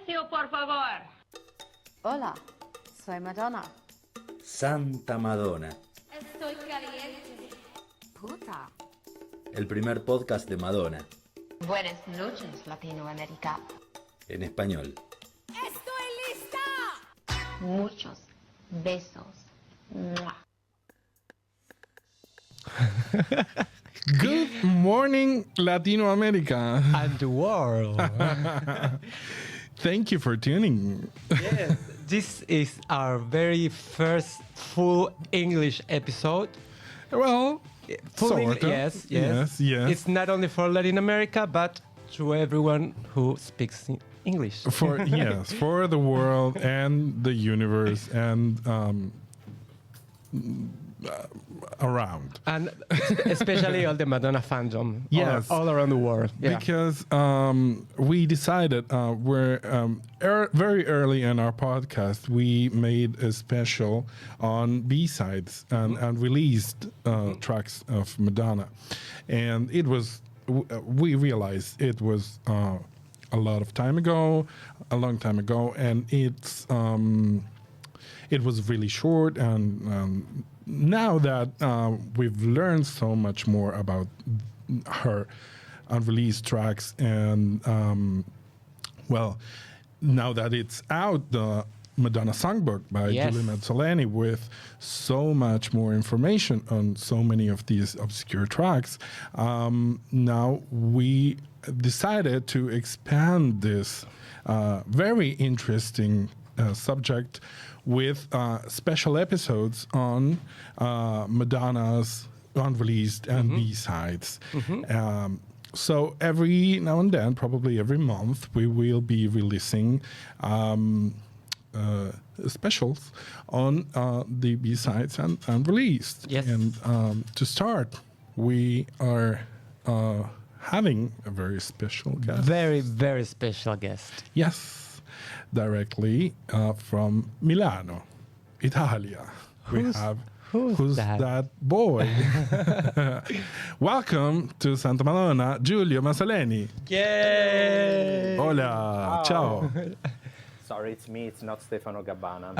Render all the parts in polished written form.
Silencio, por favor. Hola, soy Madonna. Santa Madonna. Estoy caliente. Puta. El primer podcast de Madonna. Buenas noches, Latinoamérica. En español. ¡Estoy lista! Muchos besos. ¡Mua! Good morning, Latino America. And the world. Thank you for tuning. Yes, this is our very first full English episode. Well, Full sort of. yes. It's not only for Latin America, but to everyone who speaks English. For for the world and the universe and around. And especially all the Madonna fandom. Yes. All around the world. Yeah. Because we decided very early in our podcast, we made a special on B-sides and released tracks of Madonna. And it was, we realized it was a long time ago, and it was really short. And now that we've learned so much more about her unreleased tracks, and now that it's out, the Madonna Songbook by Giulio Mazzoleni, with so much more information on so many of these obscure tracks, now we decided to expand this very interesting subject with special episodes on Madonna's unreleased and B-sides. So every now and then, probably every month, we will be releasing specials on the B-sides and unreleased. Yes. And to start, we are having a very special guest. Very, very special guest. Yes. Directly from Milano, Italia. Who's that boy? Welcome to Santa Madonna, Giulio Mazzoleni. Yay! Hola, ciao. Sorry, it's me. It's not Stefano Gabbana.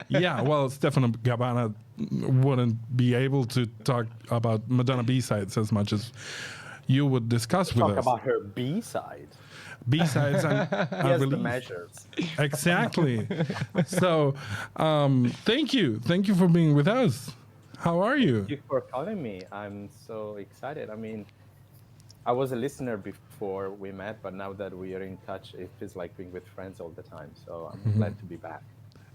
Yeah, well, Stefano Gabbana wouldn't be able to talk about Madonna B-sides as much as you would discuss with us. Talk about her B-side. B-sides and Yes, the release. measures. Exactly. So, thank you for being with us. How are you? Thank you for calling me. I'm so excited. I mean, I was a listener before we met, but now that we are in touch, it feels like being with friends all the time. So I'm glad to be back.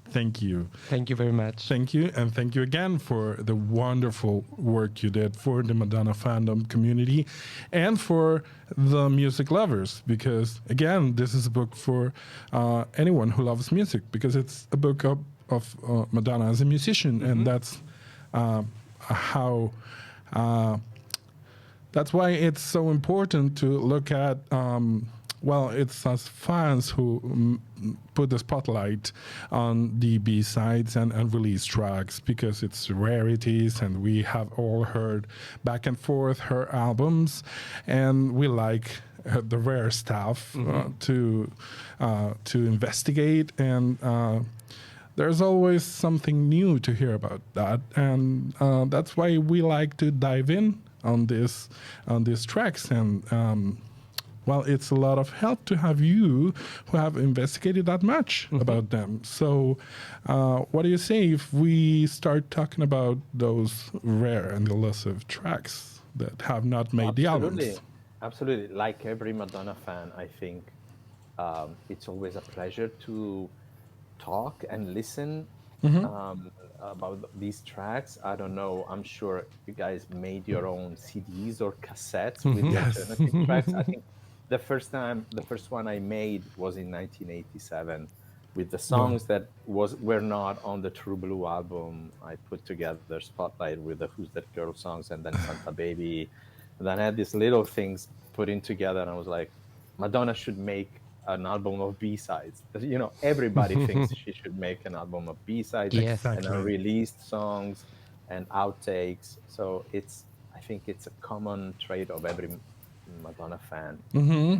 Thank you. Thank you very much. Thank you. And thank you again for the wonderful work you did for the Madonna fandom community and for the music lovers. Because, again, this is a book for anyone who loves music, because it's a book of Madonna as a musician. And that's how... that's why it's so important to look at... it's us fans who put the spotlight on the B-sides and unreleased tracks, because it's rarities, and we have all heard back and forth her albums, and we like the rare stuff to investigate, and there's always something new to hear about that, and that's why we like to dive in on these tracks. And it's a lot of help to have you who have investigated that much about them. So what do you say if we start talking about those rare and elusive tracks that have not made the albums? Absolutely. Like every Madonna fan, I think it's always a pleasure to talk and listen about these tracks. I don't know. I'm sure you guys made your own CDs or cassettes with the alternative tracks. I think the first one I made was in 1987 with the songs that were not on the True Blue album. I put together Spotlight with the Who's That Girl songs, and then Santa Baby. And then I had these little things put in together, and I was like, Madonna should make an album of B-sides. You know, everybody thinks she should make an album of B-sides and unreleased songs and outtakes. So I think it's a common trait of every Madonna fan. Mm-hmm.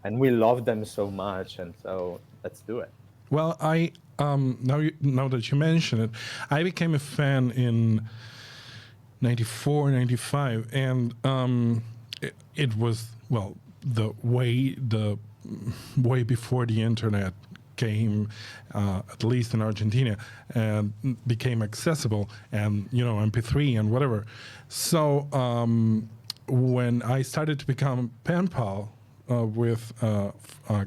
And we love them so much, and so let's do it. Well, I now that you mention it, I became a fan in 94, 95, and it was, well, the way before the internet came, at least in Argentina, and became accessible, and MP3 and whatever. So when I started to become pen pal with a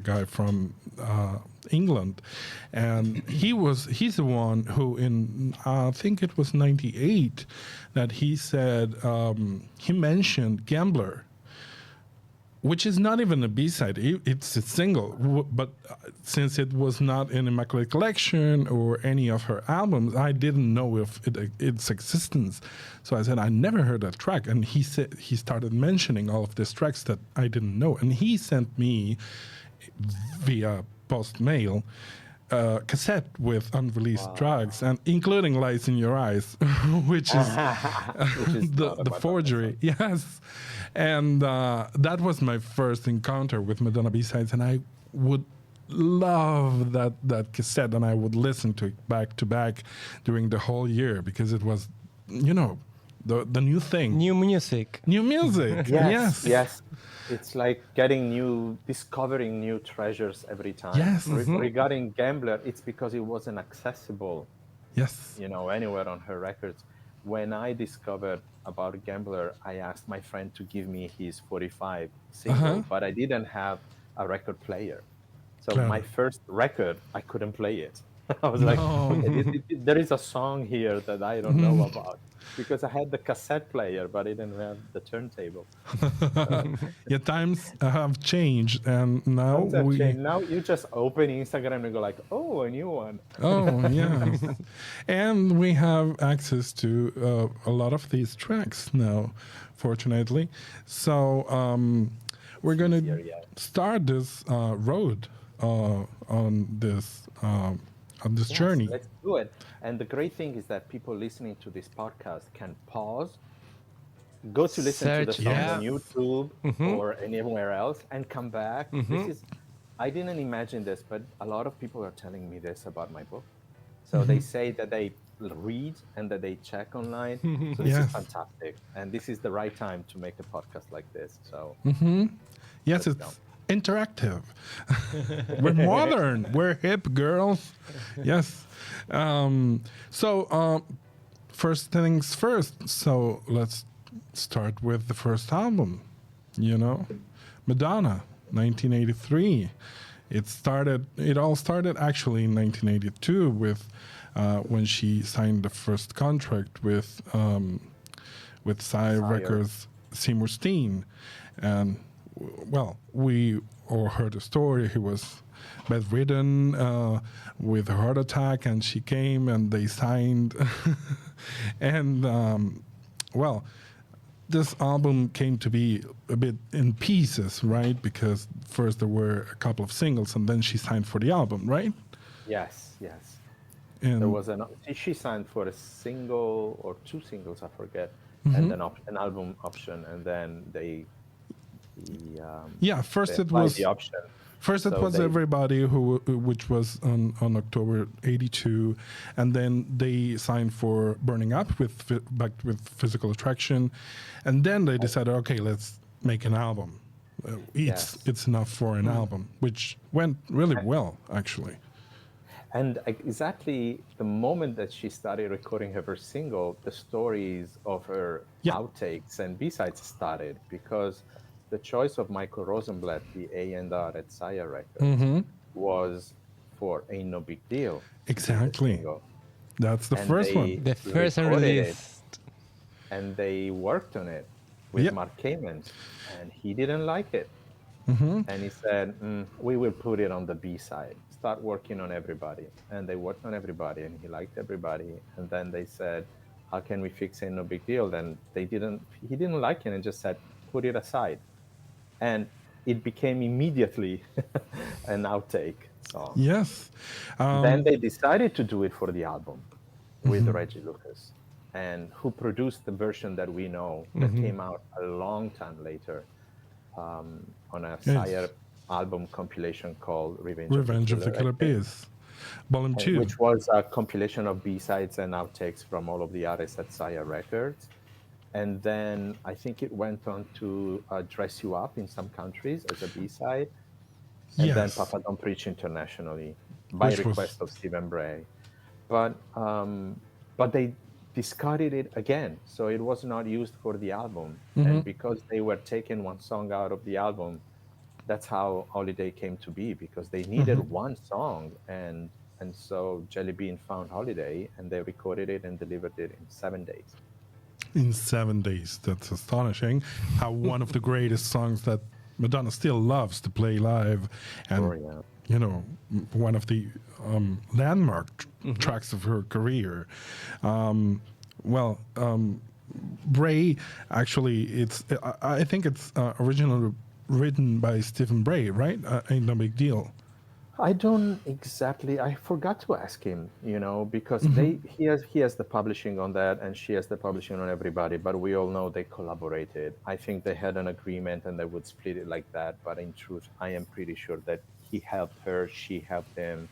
guy from England, and he's the one who in I think it was 98 that he said he mentioned Gambler, which is not even a B-side. It's a single, but since it was not in Immaculate Collection or any of her albums, I didn't know of its existence. So I said, I never heard that track. And he said he started mentioning all of these tracks that I didn't know. And he sent me via post mail cassette with unreleased tracks, and including Lights in Your Eyes, which is the forgery. Yes. And that was my first encounter with Madonna B-sides, and I would love that cassette, and I would listen to it back to back during the whole year, because it was, the new thing. New music. New music. Yes. It's like discovering new treasures every time. Yes. Regarding Gambler, it's because it wasn't accessible. Yes. Anywhere on her records. When I discovered about Gambler, I asked my friend to give me his 45 single, but I didn't have a record player. So my first record, I couldn't play it. I was like, okay, there is a song here that I don't know about, because I had the cassette player, but I didn't have the turntable. Yeah, times have changed, and now now you just open Instagram and go like, oh, a new one. Oh, yeah. And we have access to a lot of these tracks now, fortunately. So we're going to start this road on this journey. Let's do it. And the great thing is that people listening to this podcast can pause, go to listen to the song on YouTube or anywhere else, and come back. I didn't imagine this, but a lot of people are telling me this about my book. So they say that they read and that they check online. So this is fantastic. And this is the right time to make a podcast like this. So yes, it's interactive. We're modern. We're hip, girls. Yes. So first things first. So let's start with the first album. Madonna, 1983. It all started actually in 1982 with when she signed the first contract with Sire Records, Seymour Steen, and we all heard the story. He was bedridden with a heart attack, and she came and they signed. And this album came to be a bit in pieces, right? Because first there were a couple of singles, and then she signed for the album, right? Yes. And there was she signed for a single or two singles, I forget, and then an album option, and then first it was the option. First it was Everybody, which was on October 82, and then they signed for Burning Up with Physical Attraction, and then they decided, okay, let's make an album. It's enough for an album, which went really well, actually. And exactly the moment that she started recording her first single, the stories of her outtakes and B-sides started, because the choice of Michael Rosenblatt, the A&R at Sire Records, was for Ain't No Big Deal. Exactly. That's the first one. The first release. And they worked on it with Mark Kamen, and he didn't like it. And he said, we will put it on the B-side. Start working on Everybody. And they worked on Everybody, and he liked Everybody. And then they said, how can we fix Ain't No Big Deal? Then he didn't like it and just said, put it aside. And it became immediately an outtake song. Yes. Then they decided to do it for the album with Reggie Lucas, and who produced the version that we know that came out a long time later. on a Sire album compilation called Revenge of the Killer Bees, Volume 2. Which was a compilation of B-sides and outtakes from all of the artists at Sire Records. And then I think it went on to Dress You Up in some countries as a B-side. And then Papa Don't Preach internationally by request of Stephen Bray. But they discarded it again. So it was not used for the album. And because they were taking one song out of the album, that's how Holiday came to be, because they needed one song. And so Jelly Bean found Holiday, and they recorded it and delivered it in 7 days. In 7 days. That's astonishing. How one of the greatest songs that Madonna still loves to play live, and you know, one of the landmark tracks of her career. Bray, actually, I think it's originally written by Stephen Bray, right? Ain't No Big Deal. I don't exactly. I forgot to ask him, you know, because he has the publishing on that, and she has the publishing on Everybody. But we all know they collaborated. I think they had an agreement, and they would split it like that. But in truth, I am pretty sure that he helped her, she helped him.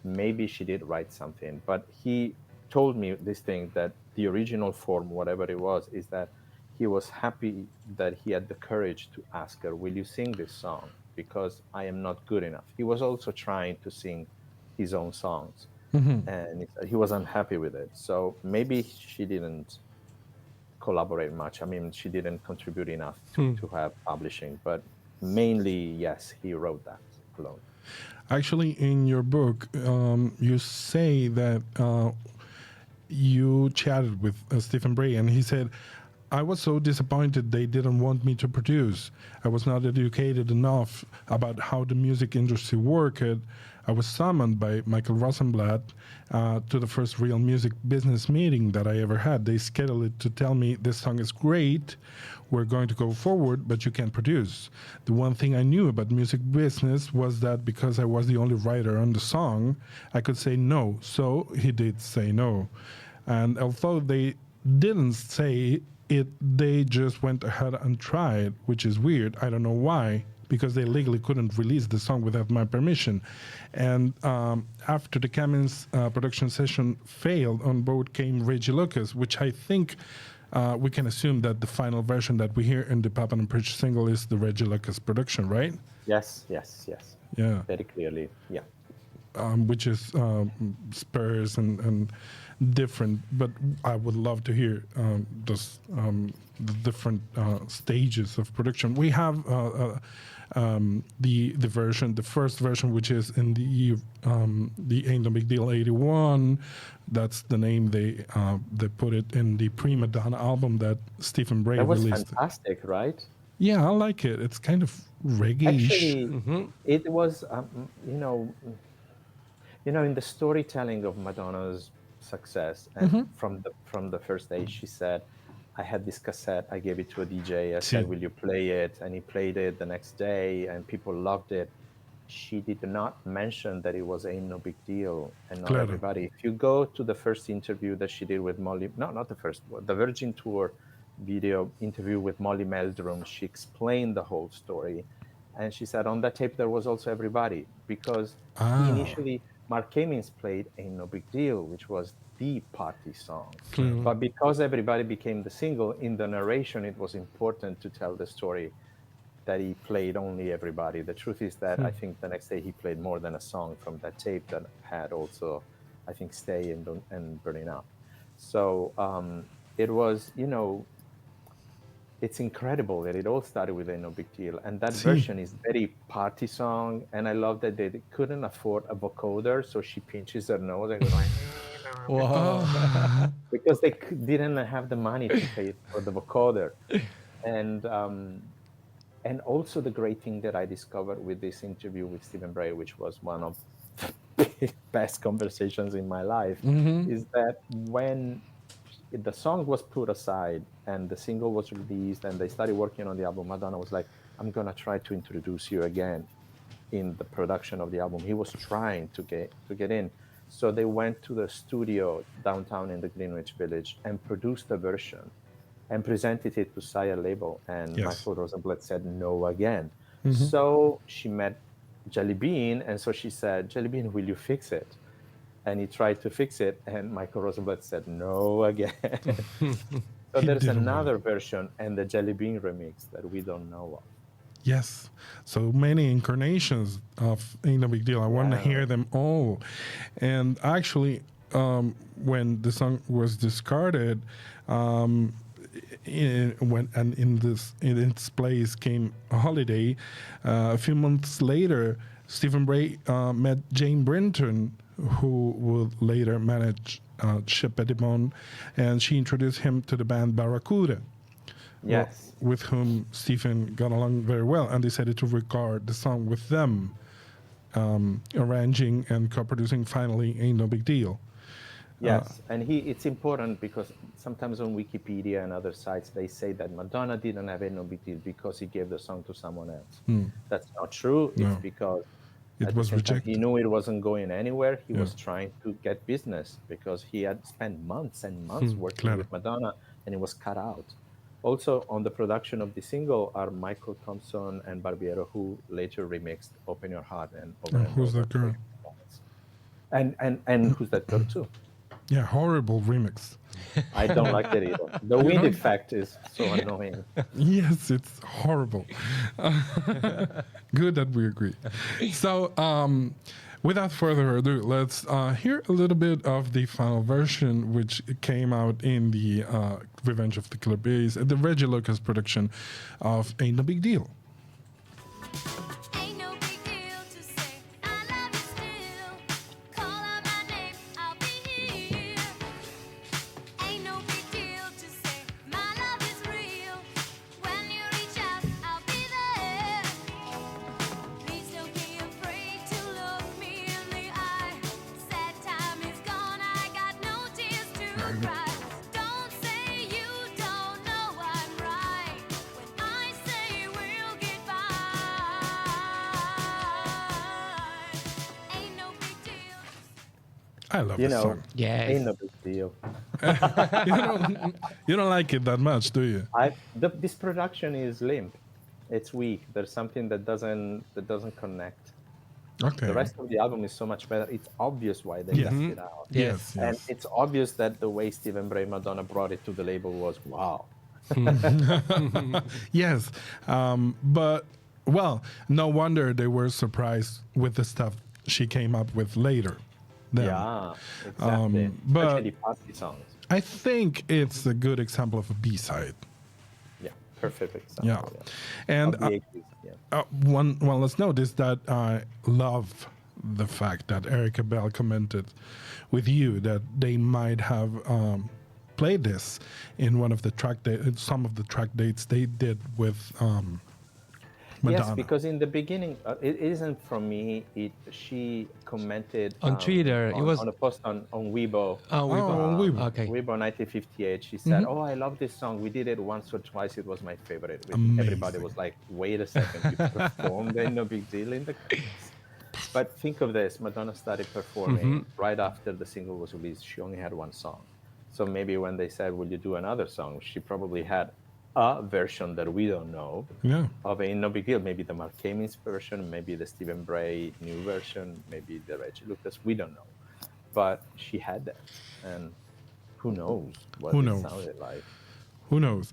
Maybe she did write something, but he told me this thing, that the original form, whatever it was, is that he was happy that he had the courage to ask her, "Will you sing this song? Because I am not good enough." He was also trying to sing his own songs, and he was unhappy with it. So maybe she didn't collaborate much. I mean, she didn't contribute enough to have publishing, but mainly, yes, he wrote that alone. Actually, in your book, you say that you chatted with Stephen Bray, and he said, "I was so disappointed they didn't want me to produce. I was not educated enough about how the music industry worked. I was summoned by Michael Rosenblatt to the first real music business meeting that I ever had. They scheduled it to tell me, this song is great, we're going to go forward, but you can't produce. The one thing I knew about music business was that because I was the only writer on the song, I could say no. So he did say no. And although they didn't say it, they just went ahead and tried, which is weird. I don't know why, because they legally couldn't release the song without my permission. And after the Cummins production session failed, on board came Reggie Lucas, which I think we can assume that the final version that we hear in the Papa Don't Preach single is the Reggie Lucas production, right? Yes. Yeah. Very clearly, yeah. Which is sparse and different, but I would love to hear the different stages of production. We have the version, the first version, which is in the Ain't No Big Deal 81. That's the name they put it in the pre-Madonna album that Stephen Bray released. That was fantastic, right? Yeah, I like it. It's kind of reggae-ish. Actually, it was, in the storytelling of Madonna's success, and from the first day, she said, "I had this cassette, I gave it to a DJ, I said, will you play it?" And he played it the next day, and people loved it. She did not mention that it was Ain't No Big Deal, and not everybody. If you go to the first interview that she did with Molly, not the first, the Virgin Tour video interview with Molly Meldrum, she explained the whole story. And she said on that tape there was also Everybody, because initially Mark Cummins played Ain't No Big Deal, which was the party song. But because Everybody became the single, in the narration it was important to tell the story that he played only Everybody. The truth is that I think the next day he played more than a song from that tape that had also, I think, Stay and Burning Up. So it was, it's incredible that it all started with Ain't No Big Deal. And that version is very party song. And I love that they couldn't afford a vocoder, so she pinches her nose and goes like, because they didn't have the money to pay for the vocoder. And also the great thing that I discovered with this interview with Stephen Bray, which was one of the best conversations in my life, is that when the song was put aside and the single was released and they started working on the album, Madonna was like, "I'm going to try to introduce you again in the production of the album." He was trying to get in. So they went to the studio downtown in the Greenwich Village and produced a version. and presented it to Sire label, and Yes. Michael Rosenblatt said no again. So she met Jelly Bean, and so she said, Jelly Bean, will you fix it? And he tried to fix it, and Michael Rosenblatt said no again. So there's another version and the Jelly Bean remix that we don't know of. Yes. So many incarnations of Ain't No Big Deal. I want to hear them all. And actually, when the song was discarded, in its place came a Holiday. A few months later, Stephen Bray met Jane Brinton, who would later manage Chez Pettibon, and she introduced him to the band Barracuda. Yes. With whom Stephen got along very well, and decided to record the song with them, arranging and co-producing finally Ain't No Big Deal. Yes, and it's important because sometimes on Wikipedia and other sites they say that Madonna didn't have Ain't No Big Deal because he gave the song to someone else. That's not true. No. It's because It was rejected. he knew it wasn't going anywhere. He was trying to get business because he had spent months and months working with Madonna, and it was cut out. Also, on the production of the single are Michael Thompson and Barbiero, who later remixed "Open Your Heart" and "Over and Who's Over." that girl? And who's that girl too? Yeah, horrible remix. I don't like it either. The wind effect is so annoying. Yes, it's horrible. Good that we agree. So, without further ado, let's hear a little bit of the final version, which came out in the Revenge of the Killer Bees, the Reggie Lucas production of Ain't No Big Deal. Ain't no big deal to say I love you still. Call out my name, I'll be here. Ain't no big deal to say my love is real. When you reach out, I'll be there. Please don't be afraid to look me in the eye. Sad time is gone, I got no tears to cry. Don't say you don't know I'm right when I say we'll get by. Ain't no big deal. I love You this know, song. Yes. ain't no big deal. You don't like it that much, do you? This production is limp. It's weak. There's something that doesn't connect. Okay. The rest of the album is so much better. It's obvious why they Yes. left it out. Yes, And yes. it's obvious that the way Stephen Bray Madonna brought it to the label was wow. Yes. But, well, no wonder they were surprised with the stuff she came up with later. Then. Yeah, exactly. but- Especially party songs. I think it's a good example of a B-side. Yeah, perfect example. Yeah. And Of the 80s, yeah. one last note is that I love the fact that Erica Bell commented with you that they might have played this in one of the some of the track dates they did with Madonna. Yes, because in the beginning, it isn't from me. She commented On Twitter, it was- on a post on Weibo. Oh, on Weibo. Okay. Weibo 1958. She said, "Oh, I love this song. We did it once or twice. It was my favorite." Everybody was like, "Wait a second, you performed Ain't No Big Deal in the chorus." But think of this: Madonna started performing right after the single was released. She only had one song, so maybe when they said, "Will you do another song?" she probably had a version that we don't know Yeah. of Ain't No Big Deal. Maybe the Mark Hamill version, maybe the Stephen Bray new version, maybe the Reggie Lucas. We don't know, but she had that, and who knows what Who it knows? sounded like. Who knows?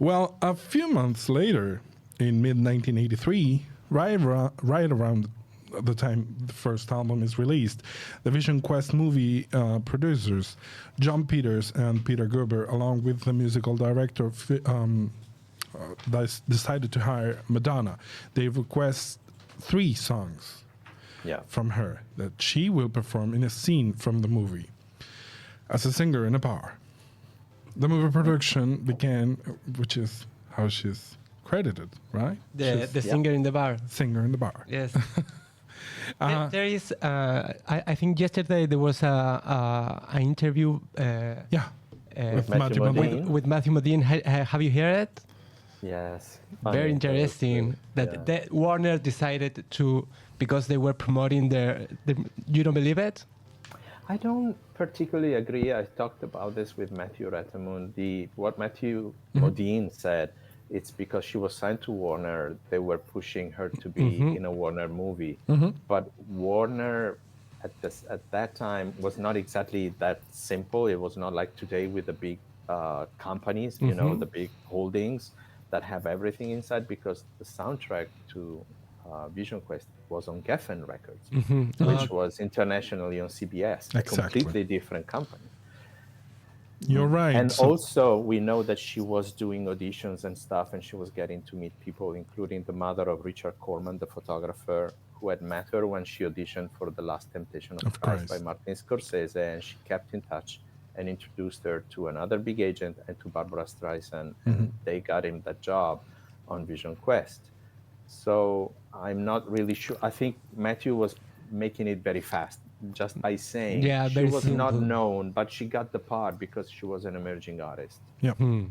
Well, a few months later, in mid-1983, right around the time the first album is released, the Vision Quest movie producers, John Peters and Peter Gerber, along with the musical director, decided to hire Madonna. They request 3 songs Yeah, from her that she will perform in a scene from the movie as a singer in a bar. The movie production began, which is how she's credited, right? The singer in the bar. Singer in the bar. Yes. There is. I think yesterday there was an interview. Yeah. With Matthew Modine. With Matthew Modine. Have you heard it? yes. Very Funny. interesting. That Yeah. that Warner decided to, because they were promoting their. You don't believe it? I don't particularly agree. I talked about this with Matthew Rettamund. What Matthew Modine said, it's because she was signed to Warner. They were pushing her to be in a Warner movie. But Warner at that time was not exactly that simple. It was not like today with the big companies, you know, the big holdings that have everything inside, because the soundtrack to Vision Quest was on Geffen Records, which was internationally on CBS, a completely different company. You're right. And also, we know that she was doing auditions and stuff, and she was getting to meet people, including the mother of Richard Corman, the photographer, who had met her when she auditioned for The Last Temptation of Christ by Martin Scorsese, and she kept in touch and introduced her to another big agent and to Barbara Streisand, and they got him that job on Vision Quest. So I'm not really sure. I think Matthew was making it very fast, just by saying she was not known, but she got the part because she was an emerging artist. Yeah. And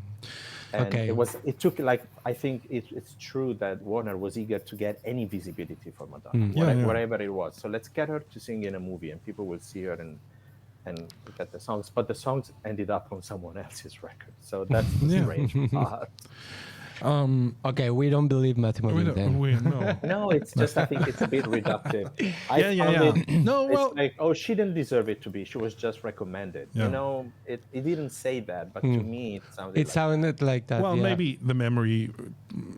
it took, like, I think it's true that Warner was eager to get any visibility for Madonna, wherever it was. So let's get her to sing in a movie, and people will see her and get the songs. But the songs ended up on someone else's record. So that's the strange part. Okay, we don't believe Matthew Modine then. No, it's just, I think it's a bit reductive. It's like, oh, she didn't deserve it to be. She was just recommended. You know, it didn't say that, but to me, it sounded like that. Well, maybe the memory,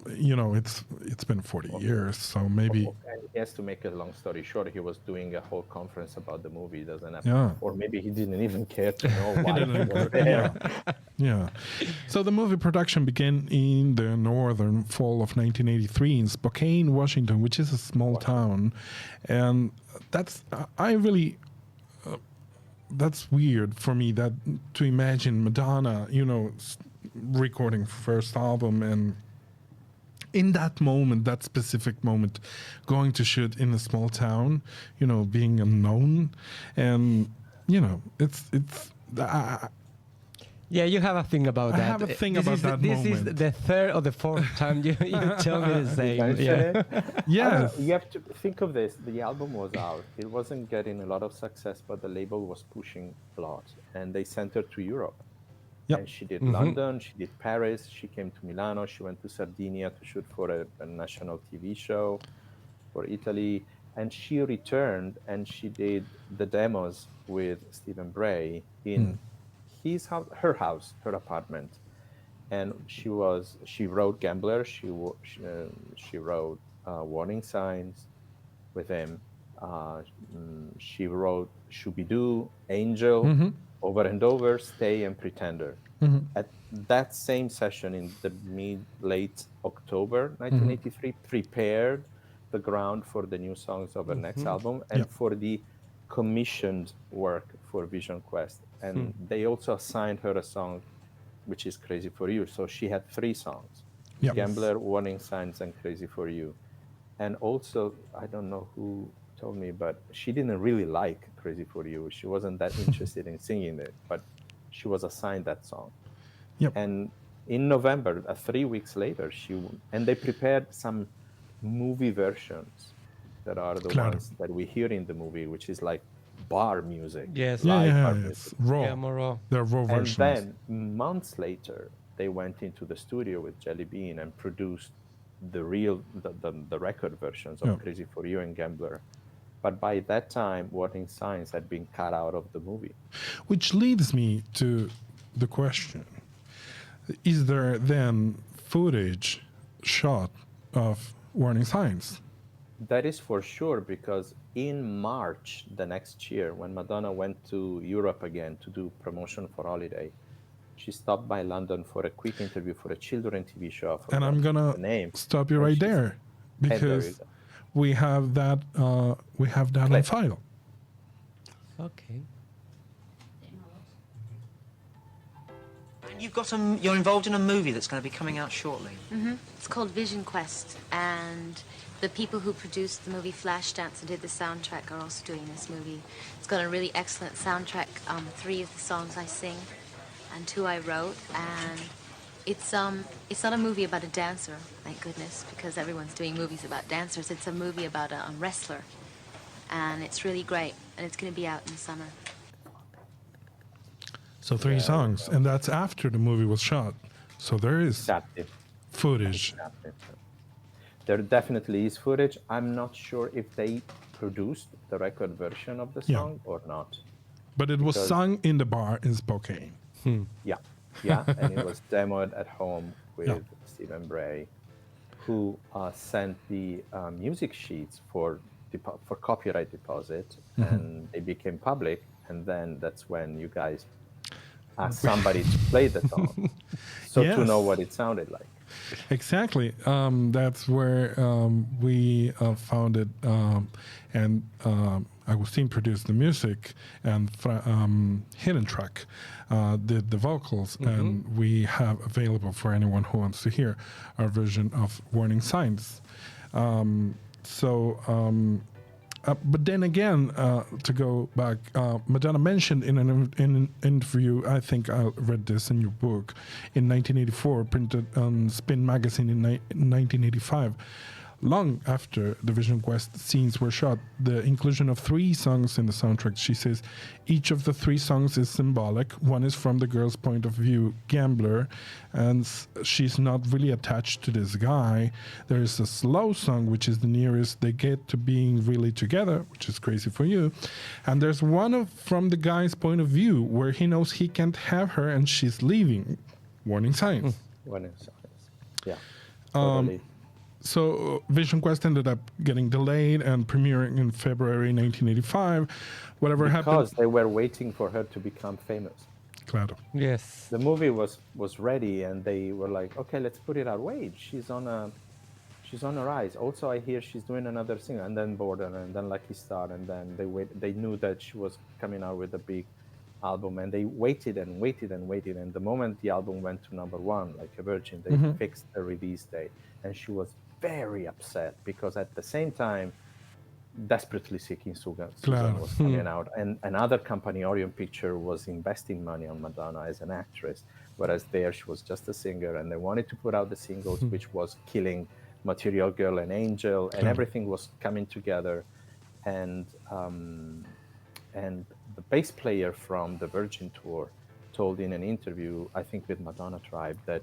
you know, it's been 40 years, so maybe. And he has to make a long story short. He was doing a whole conference about the movie. Doesn't have, or maybe he didn't even care to know why he was there. Yeah. So the movie production began in the northern fall of 1983 in Spokane, Washington, which is a small town. And that's weird for me, that to imagine Madonna, you know, recording first album, and in that moment, that specific moment, going to shoot in a small town, you know, being unknown. And, you know, it's yeah, you have a thing about that. I have a thing about that moment. This is the third or the fourth time you tell me the same. Yes. You have to think of this. The album was out. It wasn't getting a lot of success, but the label was pushing a lot. And they sent her to Europe. Yep. And she did London, she did Paris, she came to Milano, she went to Sardinia to shoot for a national TV show for Italy. And she returned and she did the demos with Stephen Bray in his house, her apartment, and she wrote Gambler, she wrote Warning Signs with him, she wrote Shooby-Doo, Angel, Over and Over, Stay, and Pretender. At that same session in the late October 1983, prepared the ground for the new songs of her next album and for the commissioned work for Vision Quest. And they also assigned her a song, which is Crazy for You. So she had 3 songs, Gambler, Warning Signs, and Crazy for You. And also, I don't know who told me, but she didn't really like Crazy for You. She wasn't that interested in singing it, but she was assigned that song. And in November, 3 weeks later, and they prepared some movie versions that are the ones that we hear in the movie, which is like bar music. Yes, it's raw. Yeah, more raw. They're raw versions. And then months later, they went into the studio with Jelly Bean and produced the record versions of Crazy for You and Gambler. But by that time, Warning Signs had been cut out of the movie. Which leads me to the question: is there then footage shot of Warning Signs? That is for sure, because in March the next year, when Madonna went to Europe again to do promotion for Holiday, she stopped by London for a quick interview for a children TV show. And I'm gonna stop you right there, because we have that on file. Okay. And you're involved in a movie that's going to be coming out shortly. It's called Vision Quest, and the people who produced the movie Flashdance and did the soundtrack are also doing this movie. It's got a really excellent soundtrack. 3 of the songs I sing, and 2 I wrote. And it's not a movie about a dancer, thank goodness, because everyone's doing movies about dancers. It's a movie about a wrestler, and it's really great. And it's going to be out in the summer. So 3 songs, and that's after the movie was shot. So there is Exactly. footage. Exactly. There definitely is footage. I'm not sure if they produced the record version of the Yeah. song or not. But it was Because- sung in the bar in Spokane. Yeah, yeah, and it was demoed at home with Yeah. Stephen Bray, who sent the music sheets for copyright deposit, and they became public. And then that's when you guys asked somebody to play the song, so to Yes. know what it sounded like. Exactly. That's where we found it, and Agustín produced the music, and Hidden Track did the vocals, and we have available for anyone who wants to hear our version of Warning Signs. But then again, to go back, Madonna mentioned in an interview, I think I read this in your book, in 1984, printed on Spin magazine in 1985, long after the Vision Quest scenes were shot, the inclusion of 3 songs in the soundtrack. She says, each of the 3 songs is symbolic. One is from the girl's point of view, Gambler, and she's not really attached to this guy. There is a slow song, which is the nearest they get to being really together, which is Crazy for You. And there's one from the guy's point of view, where he knows he can't have her and she's leaving. Warning Signs. Warning Signs. Yeah, totally. So Vision Quest ended up getting delayed and premiering in February 1985. Whatever Because happened... they were waiting for her to become famous. Claro. Yes. The movie was ready, and they were like, okay, let's put it out. Wait, she's on a rise. Also, I hear she's doing another single, and then Border, and then Lucky Star, and then they knew that she was coming out with a big album, and they waited and waited and waited. And the moment the album went to #1, like a virgin, they fixed the release date, and she was very upset because at the same time, Desperately Seeking Susan was coming out, and another company, Orion Picture, was investing money on Madonna as an actress, whereas there she was just a singer, and they wanted to put out the singles, which was killing Material Girl and Angel, and everything was coming together, and the bass player from the Virgin tour told in an interview, I think with Madonna Tribe, that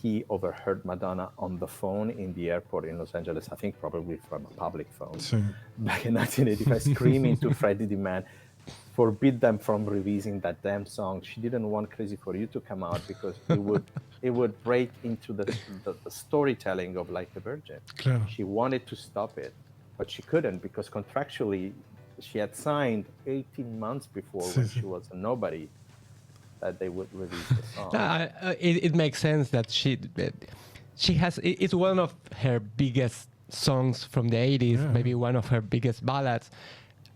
he overheard Madonna on the phone in the airport in Los Angeles, I think probably from a public phone, back in 1985, screaming to Freddie Demand, forbid them from releasing that damn song. She didn't want Crazy for You to come out because it would break into the storytelling of Like a Virgin. Claro. She wanted to stop it, but she couldn't because contractually she had signed 18 months before when she was a nobody that they would release the song. It makes sense that she has. It's one of her biggest songs from the 80s, maybe one of her biggest ballads,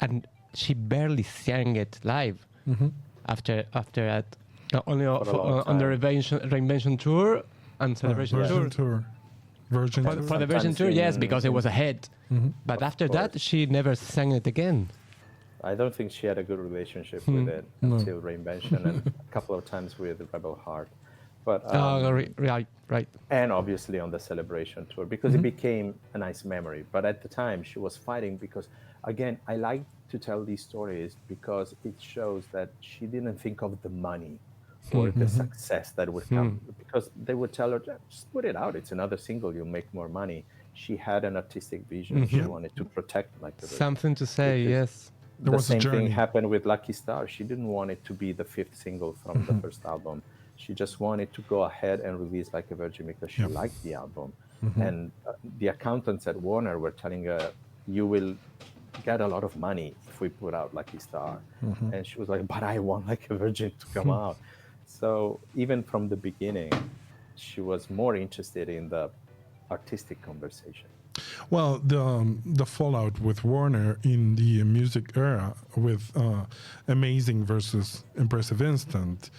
and she barely sang it live after that. Only on the Reinvention tour and Celebration tour. Virgin tour. For the Virgin tour, yes, because it was a hit. But after that, she never sang it again. I don't think she had a good relationship with it until Reinvention and a couple of times with Rebel Heart. But right. And obviously on the Celebration tour, because it became a nice memory. But at the time, she was fighting because, again, I like to tell these stories because it shows that she didn't think of the money or the success that would come. Because they would tell her, just put it out. It's another single. You'll make more money. She had an artistic vision. She wanted to protect like the something to say, yes. The same thing happened with Lucky Star. She didn't want it to be the 5th single from the first album. She just wanted to go ahead and release Like a Virgin because she liked the album. And the accountants at Warner were telling her, you will get a lot of money if we put out Lucky Star. And she was like, but I want Like a Virgin to come out. So even from the beginning, she was more interested in the artistic conversation. Well, the fallout with Warner in the music era with Amazing versus Impressive Instant,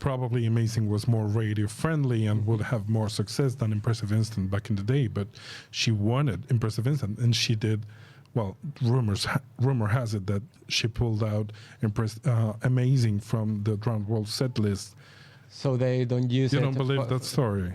probably Amazing was more radio friendly and would have more success than Impressive Instant back in the day, but she wanted Impressive Instant, and she did. Well, rumor has it that she pulled out Amazing from the Drowned World set list. So they don't use it. You don't believe that story?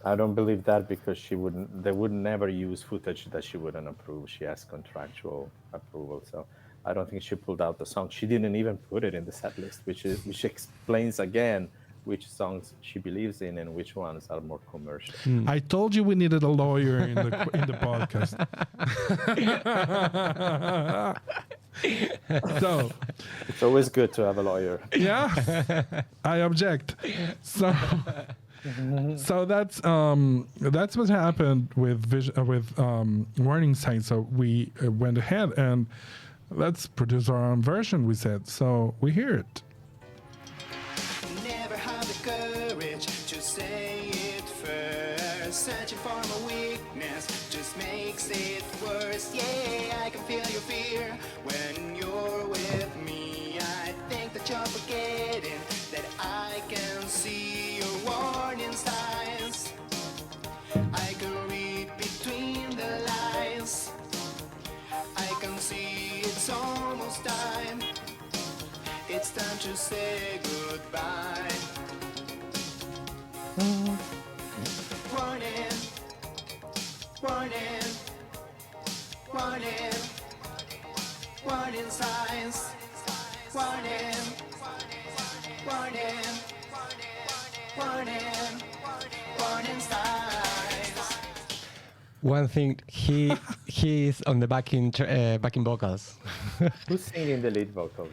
I don't believe that because they would never use footage that she wouldn't approve. She has contractual approval. So I don't think she pulled out the song. She didn't even put it in the set list, which explains again which songs she believes in and which ones are more commercial. I told you we needed a lawyer in the podcast. So It's always good to have a lawyer. yeah, I object. So that's what happened with warning signs. So we went ahead and let's produce our own version. We said so. We hear it. Never have the courage to say it first. Searching for my weakness just makes it worse. Yeah, I can feel your fear when you're with me. I think that you're forgetting that I can see your warning signs. I can read between the lines. I can see it's almost time. It's time to say goodbye. Warning, warning, warning, warning signs. Warning, warning, warning, warning signs. One thing, he is on the backing vocals. Who's singing the lead vocals?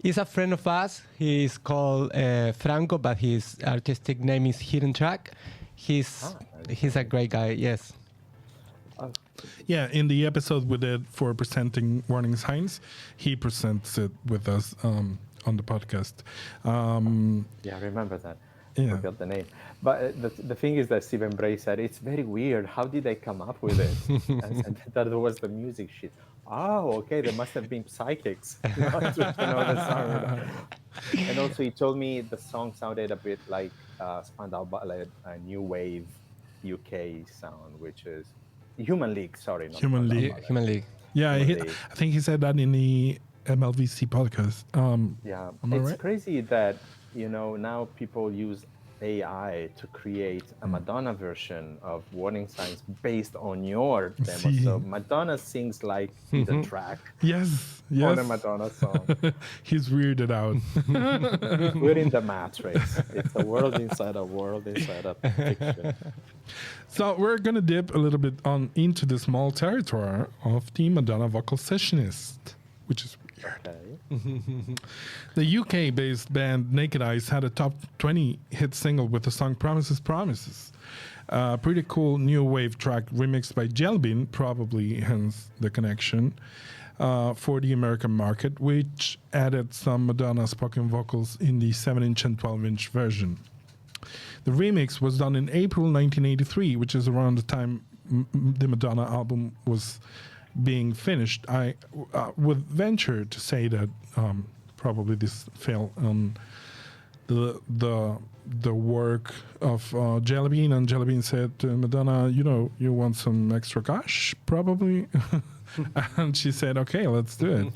He's a friend of us. He's called Franco, but his artistic name is Hidden Track. He's a great guy. Yes. Yeah, in the episode we did for presenting warning signs, he presents it with us on the podcast. Yeah, I remember that. Yeah. I forgot the name. But the thing is that Stephen Bray said, it's very weird. How did they come up with it? And said that was the music sheet. Oh, okay. They must have been psychics to know the song. And also he told me the song sounded a bit like Spandau Ballet, a new wave UK sound, which is Human League. Sorry, not Human Spandau League. Ballet. Human League. Yeah, Human I League. think he said that in the MLVC podcast. Yeah, Am I it's right? crazy that now people use AI to create a Madonna version of warning signs based on your demo. See. So Madonna sings like the track Yes, on a yes. Madonna song. He's weirded out. We're in the Matrix. It's a world inside a world inside a fiction. So we're gonna dip a little bit into the small territory of the Madonna vocal sessionist, which is weird. Okay. The UK-based band Naked Eyes had a top 20 hit single with the song Promises, Promises. Pretty cool new wave track remixed by Jellybean, probably hence the connection, for the American market, which added some Madonna spoken vocals in the 7-inch and 12-inch version. The remix was done in April 1983, which is around the time the Madonna album was being finished. I would venture to say that probably this fell on the work of Jellybean, and Jellybean said to Madonna, you want some extra cash, probably? And she said, okay, let's do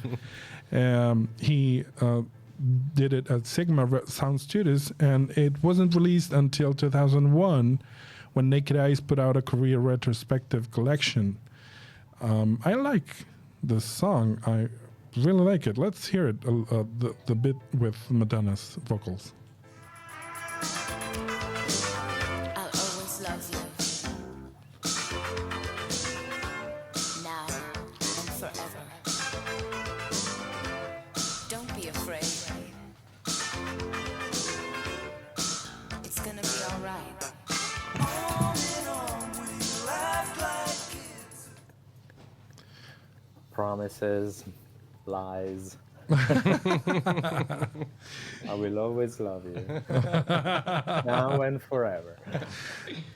it. He did it at Sigma Sound Studios, and it wasn't released until 2001 when Naked Eyes put out a career retrospective collection. I like the song. I really like it. Let's hear it, the bit with Madonna's vocals. I'll always love you. Now and forever. Don't be afraid. It's gonna be alright. Promises, lies. I will always love you. Now and forever.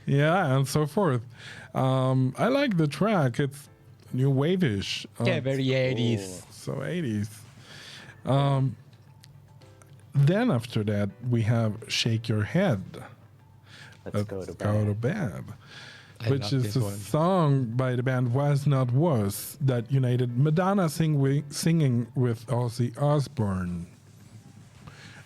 Yeah, and so forth. I like the track. It's new wave-ish. Yeah, very 80s. So 80s. Then after that, we have Shake Your Head. Let's go to Go to bed. Bed. Which love is this a one. song by the band Was Not Was that united Madonna singing with Ozzy Osbourne.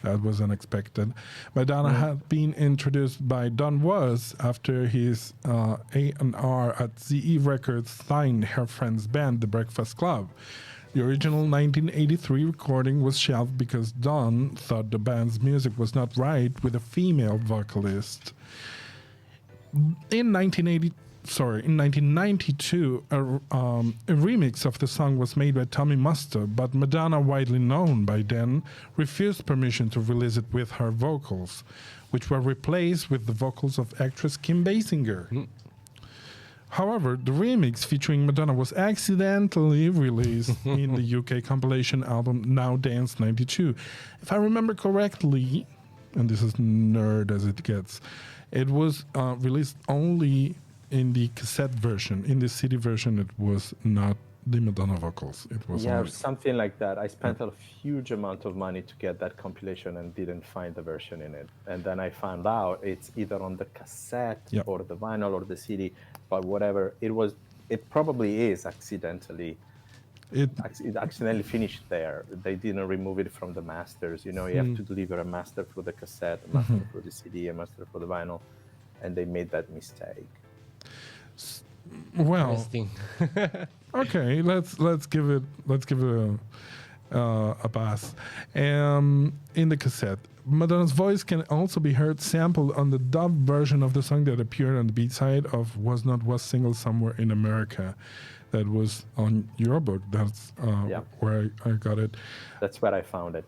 That was unexpected. Madonna had been introduced by Don Was after his A&R at ZE Records signed her friend's band, The Breakfast Club. The original 1983 recording was shelved because Don thought the band's music was not right with a female vocalist. In 1992, a remix of the song was made by Tommy Muster, but Madonna, widely known by then, refused permission to release it with her vocals, which were replaced with the vocals of actress Kim Basinger. However, the remix featuring Madonna was accidentally released in the UK compilation album Now Dance 92. If I remember correctly, and this is nerd as it gets, it was released only in the cassette version. In the CD version, it was not the Madonna vocals. It was only... something like that. I spent a huge amount of money to get that compilation and didn't find the version in it. And then I found out it's either on the cassette or the vinyl or the CD, but whatever it was, it probably is accidentally. It accidentally finished there. They didn't remove it from the masters. You know, you have to deliver a master for the cassette, a master for the CD, a master for the vinyl, and they made that mistake. Well, okay, let's give it a pass. In the cassette, Madonna's voice can also be heard sampled on the dub version of the song that appeared on the B-side of Was Not Was single Somewhere in America. That was on your book. That's where I got it. That's where I found it.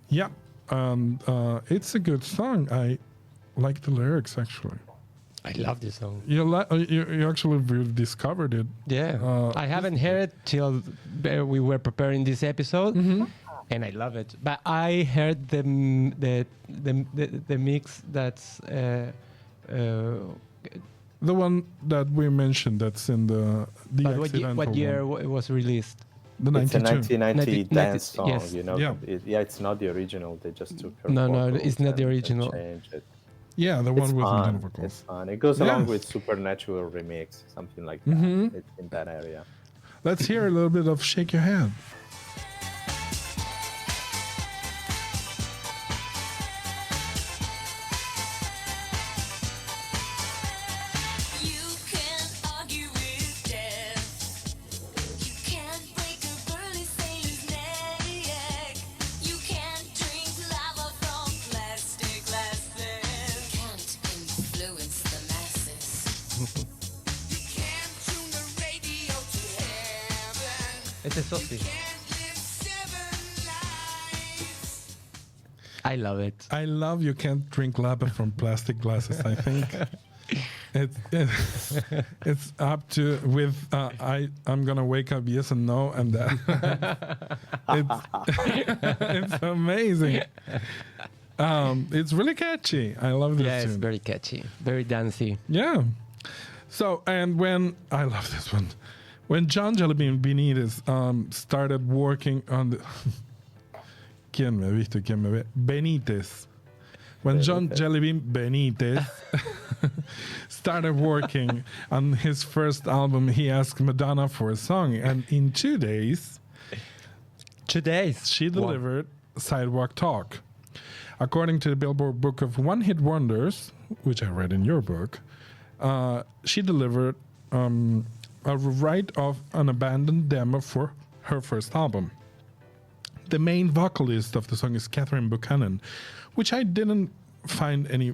Yeah, and it's a good song. I like the lyrics, actually. I love this song. You actually discovered it. Yeah, I haven't heard it till we were preparing this episode, and I love it. But I heard the mix that's the one that we mentioned. That's in the but accidental what year one. it was released? The It's a 1990 dance song. Yes. You know, it's not the original. They just took her No, vocals it's not the and original. changed it. Yeah, the one It's with fun. the vocals. It's fun. It goes along with Supernatural remix, something like that. It's in that area. Let's hear a little bit of Shake Your Head. You can't argue with death. You can't break a burly sailor's neck. You can't drink lava from plastic glasses. Can't influence the masses. You can't tune the radio to heaven. Este es Sophie. Can't live 7 lives. I love it. I love You Can't Drink Lava from Plastic Glasses. I think it's up to with I'm gonna wake up yes and no and that. It's amazing. It's really catchy. I love this Yeah, it's tune. very catchy, very dancey. Yeah. So, and when I love this one, when John Jellybean Benitez started working on the ¿Quién me ha visto? ¿Quién me ve? Benitez. When John Jellybean Benitez started working on his first album, he asked Madonna for a song, and in 2 days, she delivered Sidewalk Talk. According to the Billboard Book of One-Hit Wonders, which I read in your book, she delivered a rewrite of an abandoned demo for her first album. The main vocalist of the song is Catherine Buchanan, which I didn't find any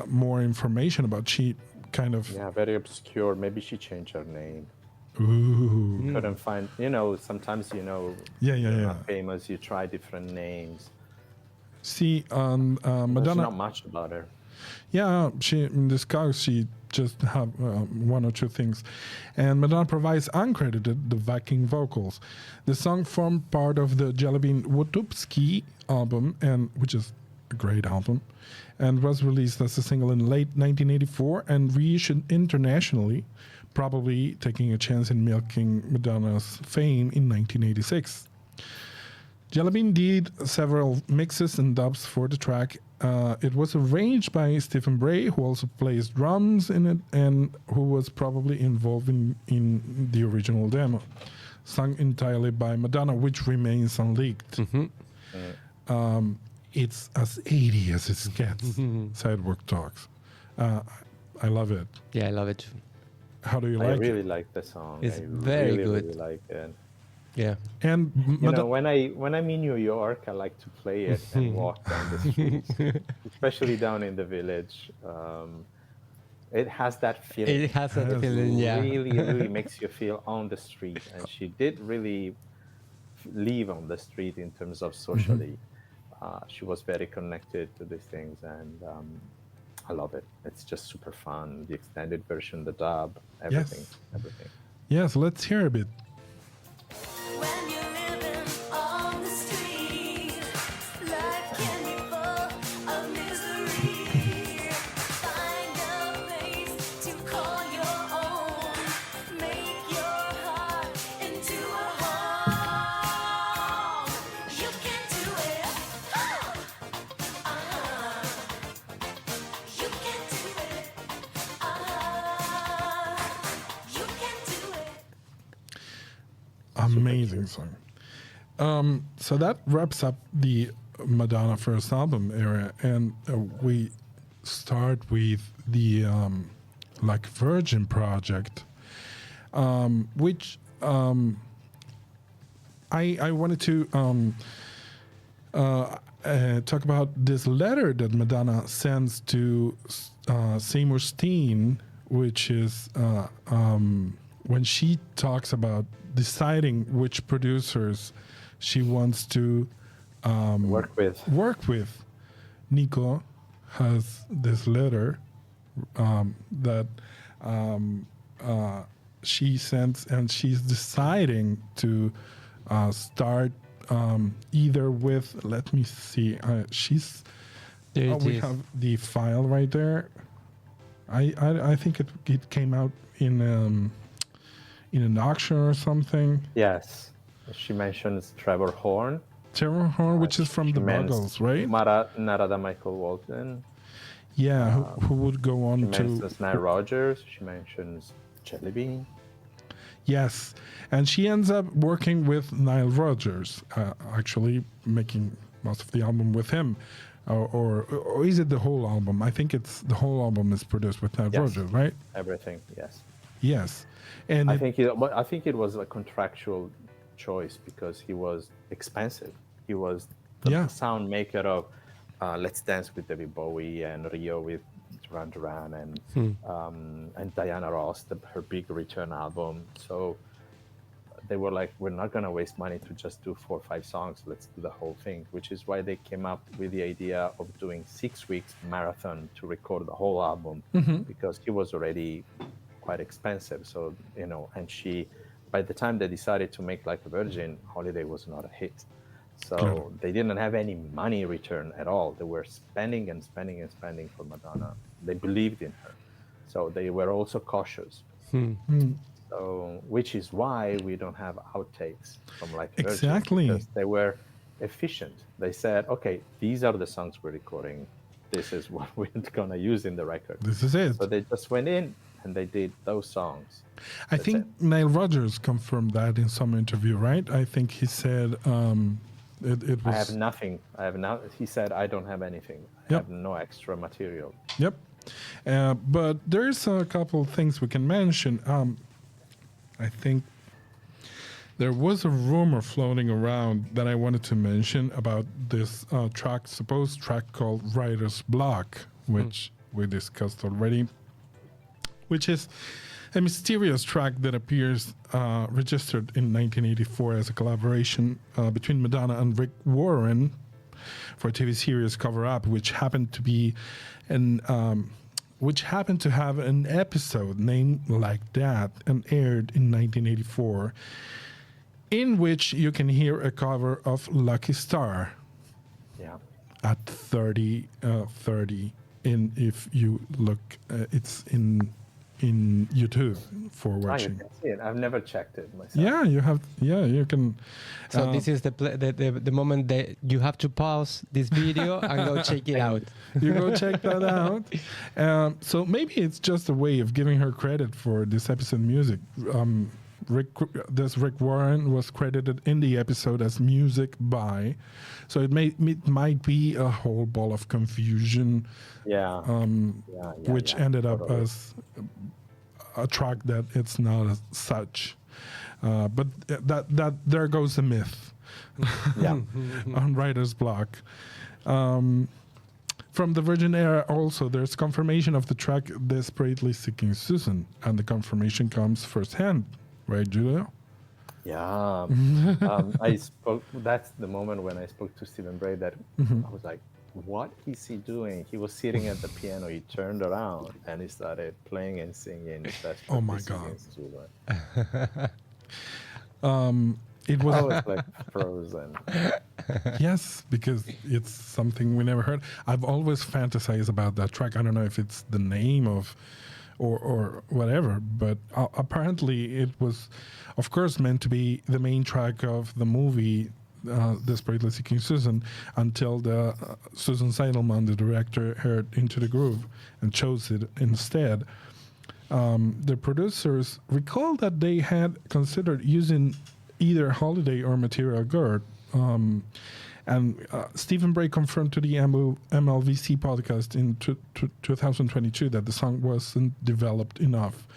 more information about. She kind of... Yeah, very obscure. Maybe she changed her name. Ooh. Couldn't find, sometimes, you're not famous, you try different names. See, There's Madonna... not much about her. Yeah, in this case, she just have one or two things. And Madonna provides uncredited the backing vocals. The song formed part of the Jellybean Wotupski album, which is a great album, and was released as a single in late 1984 and reissued internationally, probably taking a chance in milking Madonna's fame in 1986. Jellybean did several mixes and dubs for the track. It was arranged by Stephen Bray, who also plays drums in it and who was probably involved in the original demo. Sung entirely by Madonna, which remains unleaked. It's as 80 as it gets. Sidewalk Talks. I love it. Yeah, I love it. How do you like it? I really like the song. It's I very really, good. Really like it. Yeah. And When I'm in New York, I like to play it and walk down the streets, especially down in the village. It has that feeling. It has that feeling, yeah. Really, really makes you feel on the street. And she did really live on the street in terms of socially. She was very connected to these things, and I love it. It's just super fun. The extended version, the dub, everything. Yes, let's hear a bit. When you're living on the street, life can be full of misery. Find a place to call your own. Make your heart into a home. You can do it. You can do it. You can do it. Amazing song. So that wraps up the Madonna first album era, and we start with the Virgin project, which I wanted to talk about this letter that Madonna sends to Seymour Steen, which is when she talks about deciding which producers she wants to Work with. Nico has this letter that she sends, and she's deciding to start either with, let me see, we have the file right there. I think it came out in an auction or something. Yes. She mentions Trevor Horn. Trevor Horn, which is from the Buggles, right? Narada Michael Walton. Yeah, who would go on She to... mentions Nile Rodgers. She mentions Jelly Bean. Yes, and she ends up working with Nile Rodgers, actually making most of the album with him. Or is it the whole album? I think it's the whole album is produced with Nile Rodgers, right? Everything, yes. Yes. And I think it was a contractual choice because he was expensive. He was the sound maker of Let's Dance with David Bowie and Rio with Duran Duran and Diana Ross, her big return album. So they were like, we're not going to waste money to just do 4 or 5 songs. Let's do the whole thing, which is why they came up with the idea of doing 6 weeks marathon to record the whole album because he was already quite expensive. So, and by the time they decided to make Like a Virgin, Holiday was not a hit. So they didn't have any money return at all. They were spending and spending and spending for Madonna. They believed in her. So they were also cautious. So, which is why we don't have outtakes from Like a Virgin. Exactly. Because they were efficient. They said, okay, these are the songs we're recording. This is what we're going to use in the record. This is it. So they just went in and they did those songs. I think Nile Rodgers confirmed that in some interview, right? I think he said it was... I have nothing. He said, I don't have anything. I have no extra material. Yep. But there's a couple of things we can mention. I think there was a rumor floating around that I wanted to mention about this supposed track called Writer's Block, which we discussed already, which is a mysterious track that appears registered in 1984 as a collaboration between Madonna and Rick Warren for a TV series Cover Up, which happened to have an episode named like that and aired in 1984, in which you can hear a cover of Lucky Star. Yeah. At 30, if you look, it's in YouTube for watching. You can see it. I've never checked it myself. Yeah, you have. Yeah, you can. So this is the moment that you have to pause this video and go check it out. You go check that out. So maybe it's just a way of giving her credit for this episode music. Rick Warren was credited in the episode as music by, so it might be a whole ball of confusion. Which ended up as a track that it's not as such. But that there goes the myth Yeah. on writer's block. From the Virgin era also, there's confirmation of the track Desperately Seeking Susan, and the confirmation comes firsthand, right, Giulio? Yeah. I spoke, that's the moment when I spoke to Stephen Bray that I was like, what is he doing? He was sitting at the piano, he turned around and he started playing and singing. Oh my God. It I was, was like frozen. yes, because it's something we never heard. I've always fantasized about that track. I don't know if it's the name of or whatever, but apparently it was, of course, meant to be the main track of the movie Desperately Seeking Susan, until the Susan Seidelman, the director, heard Into the Groove and chose it instead. The producers recalled that they had considered using either Holiday or Material Girl. And Stephen Bray confirmed to the MLVC podcast in 2022 that the song wasn't developed enough.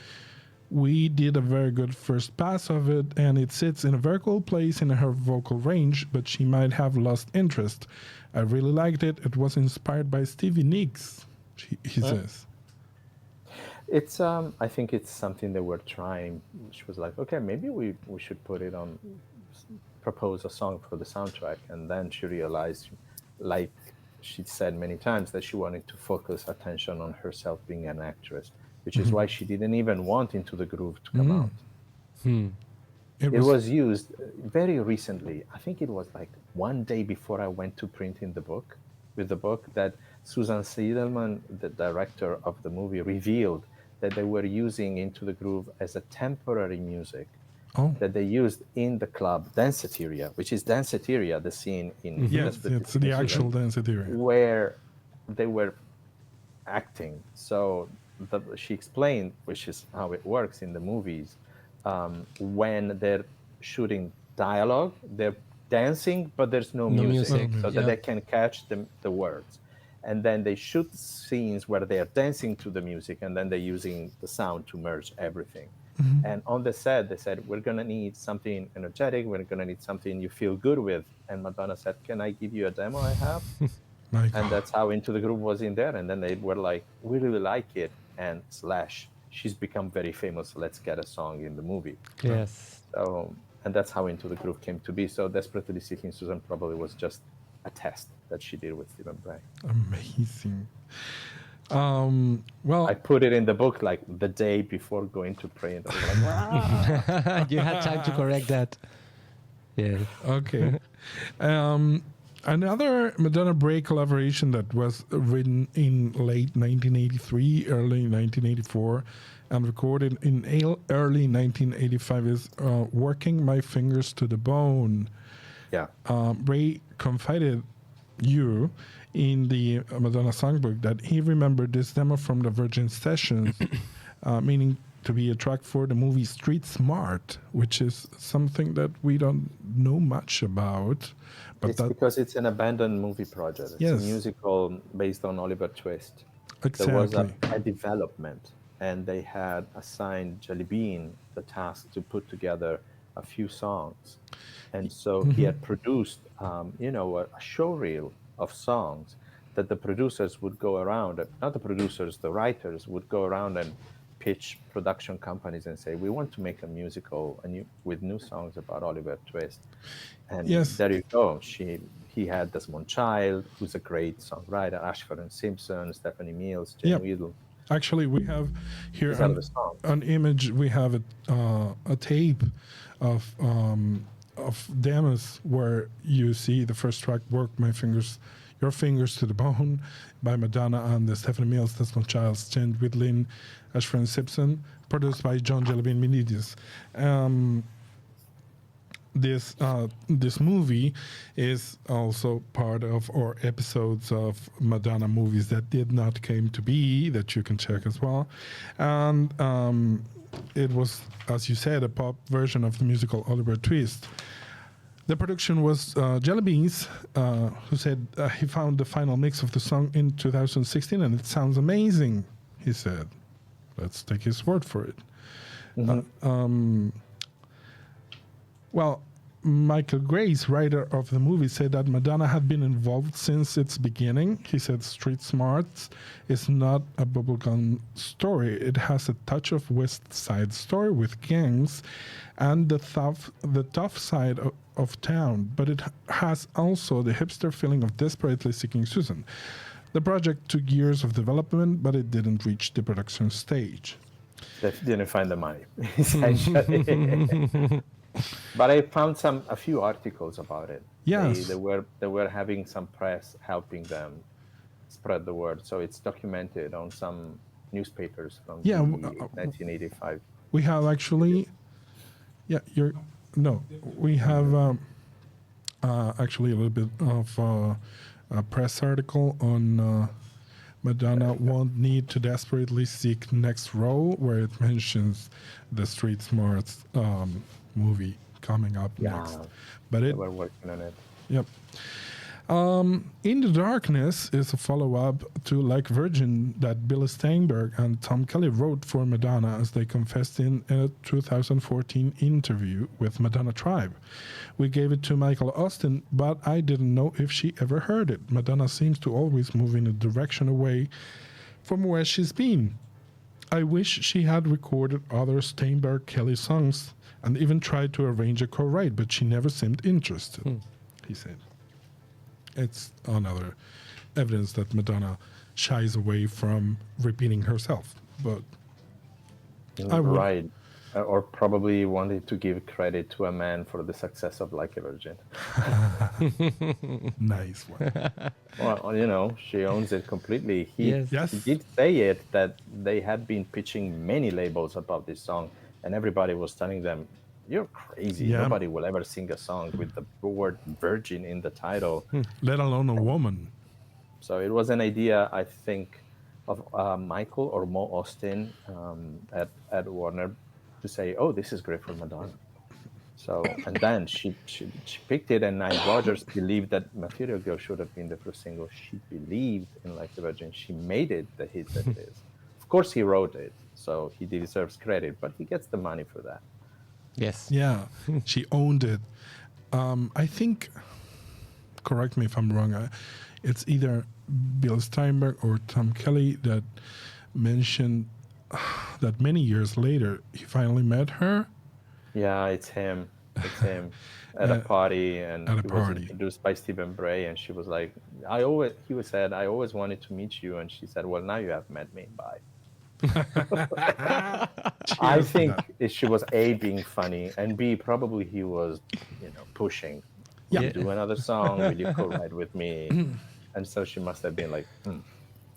We did a very good first pass of it, and it sits in a very cool place in her vocal range, but she might have lost interest. I really liked it. It was inspired by Stevie Nicks, he says. It's I think it's something that we're trying. She was like, okay, maybe we should put it on, propose a song for the soundtrack, and then she realized, like she said many times, that she wanted to focus attention on herself being an actress, which is why she didn't even want Into the Groove to come out. It was used very recently. I think it was like one day before I went to printing the book, that Susan Seidelman, the director of the movie, revealed that they were using Into the Groove as a temporary music that they used in the club Danceteria, which is Danceteria, the scene in Yes, it's the actual Danceteria, where they were acting. So she explained, which is how it works in the movies, when they're shooting dialogue, they're dancing, but there's no music, so that they can catch the words. And then they shoot scenes where they are dancing to the music, and then they're using the sound to merge everything. And on the set, they said, we're going to need something energetic. We're going to need something you feel good with. And Madonna said, can I give you a demo I have? And that's how Into the Groove was in there. And then they were like, we really like it. And / she's become very famous. So let's get a song in the movie. Yes. So, and that's how Into the Groove came to be. So Desperately Seeking Susan probably was just a test that she did with Stephen Bray. Amazing. Well, I put it in the book like the day before going to print. I was like, wow. You had time to correct that. Yeah. Okay. Another Madonna Bray collaboration that was written in late 1983, early 1984, and recorded in early 1985 is Working My Fingers to the Bone. Yeah. Bray confided you in the Madonna songbook that he remembered this demo from the Virgin Sessions, meaning to be a track for the movie Street Smart, which is something that we don't know much about. But it's because it's an abandoned movie project. It's a musical based on Oliver Twist. Exactly. There was a development, and they had assigned Jelly Bean the task to put together a few songs. And so he had produced, a showreel of songs that the producers would go around, not the producers, the writers would go around and pitch production companies and say, we want to make a musical with new songs about Oliver Twist. And there you go. He had Desmond Child, who's a great songwriter, Ashford and Simpson, Stephanie Mills, Jane Weedle. Actually, we have here an image. We have a tape of demos where you see the first track, Your Fingers to the Bone by Madonna and the Stephanie Mills, Desmond Child, Jane Whitlin, Ashford and Simpson, produced by John Jellybean Benitez. This movie is also part of our episodes of Madonna movies that did not came to be, that you can check as well. And it was, as you said, a pop version of the musical Oliver Twist. The production was Jellybeans, who said he found the final mix of the song in 2016 and it sounds amazing, he said. Let's take his word for it. Well, Michael Grace, writer of the movie, said that Madonna had been involved since its beginning. He said Street Smarts is not a bubblegum story. It has a touch of West Side Story with gangs and the tough side of town, but it has also the hipster feeling of desperately seeking Susan. The project took years of development, but it didn't reach the production stage. They didn't find the money, essentially. But I found a few articles about it. Yes. They were having some press helping them spread the word. So it's documented on some newspapers from 1985. We have actually, we have actually a little bit of a press article on Madonna won't need to desperately seek next role, where it mentions the Street Smarts movie coming up next. But we're working on it. Yep. In the Darkness is a follow-up to Like Virgin that Billy Steinberg and Tom Kelly wrote for Madonna, as they confessed in a 2014 interview with Madonna Tribe. We gave it to Michael Austin, but I didn't know if she ever heard it. Madonna seems to always move in a direction away from where she's been. I wish she had recorded other Steinberg-Kelly songs and even tried to arrange a co-write, but she never seemed interested, he said. It's another evidence that Madonna shies away from repeating herself, but right. Or probably wanted to give credit to a man for the success of Like a Virgin. Nice one. Well, she owns it completely. He did say it, that they had been pitching many labels about this song, and everybody was telling them, "You're crazy. Yeah. Nobody will ever sing a song with the word virgin in the title." Let alone a woman. So it was an idea, I think, of Michael or Mo Austin at Warner to say, "Oh, this is great for Madonna." So, and then she picked it, and Nile Rodgers believed that Material Girl should have been the first single. She believed in Like a Virgin. She made it the hit that it is. Of course, he wrote it, so he deserves credit, but he gets the money for that. Yes. Yeah, she owned it. I think, correct me if I'm wrong, it's either Bill Steinberg or Tom Kelly that mentioned that many years later he finally met her. Yeah, it's him. It's him at a party, and he was introduced by Stephen Bray, and she was like, I always wanted to meet you, and she said, well, now you have met me. Bye. I think she was A, being funny, and B, probably he was, pushing. Will you do another song? Will you co-write with me? And so she must have been like,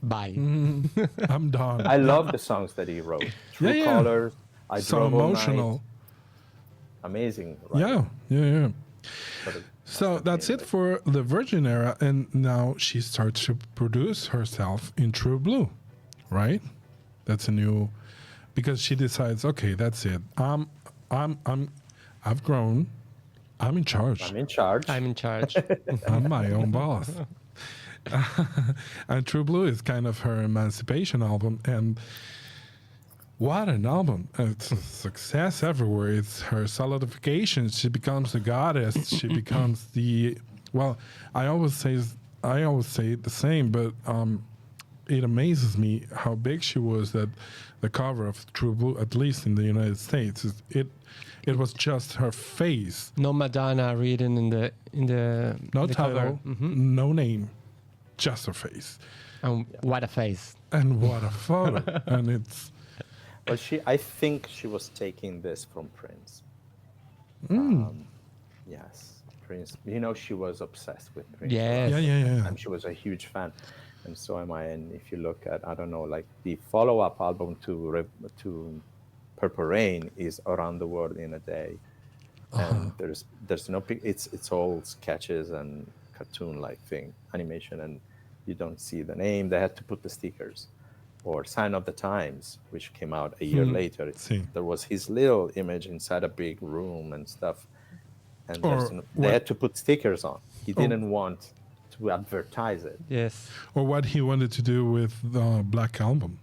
bye. I'm done. I love the songs that he wrote. True Colors. I so Drove All emotional. Night. Amazing. Right? Yeah. So that's it for the Virgin era, and now she starts to produce herself in True Blue, right? That's a new, because she decides, okay, that's it. I've grown. I'm in charge. I'm in charge. I'm my own boss. And True Blue is kind of her emancipation album, and what an album. It's a success everywhere. It's her solidification. She becomes a goddess. She becomes I always say the same, but it amazes me how big she was that the cover of True Blue, at least in the United States, it was just her face. No Madonna written in the No the title, cover. no name, just her face. And what a face. And what a photo. And it's... Well, I think she was taking this from Prince. Yes, Prince. She was obsessed with Prince. Yes. Yeah. And she was a huge fan. And so am I. And if you look at, I don't know, like the follow-up album to Purple Rain is Around the World in a Day. And there's no it's all sketches and cartoon-like animation, and you don't see the name. They had to put the stickers. Or Sign of the Times, which came out a year later. There was his little image inside a big room and stuff. And they had to put stickers on. He didn't want to advertise it. Yes. Or what he wanted to do with the Black Album.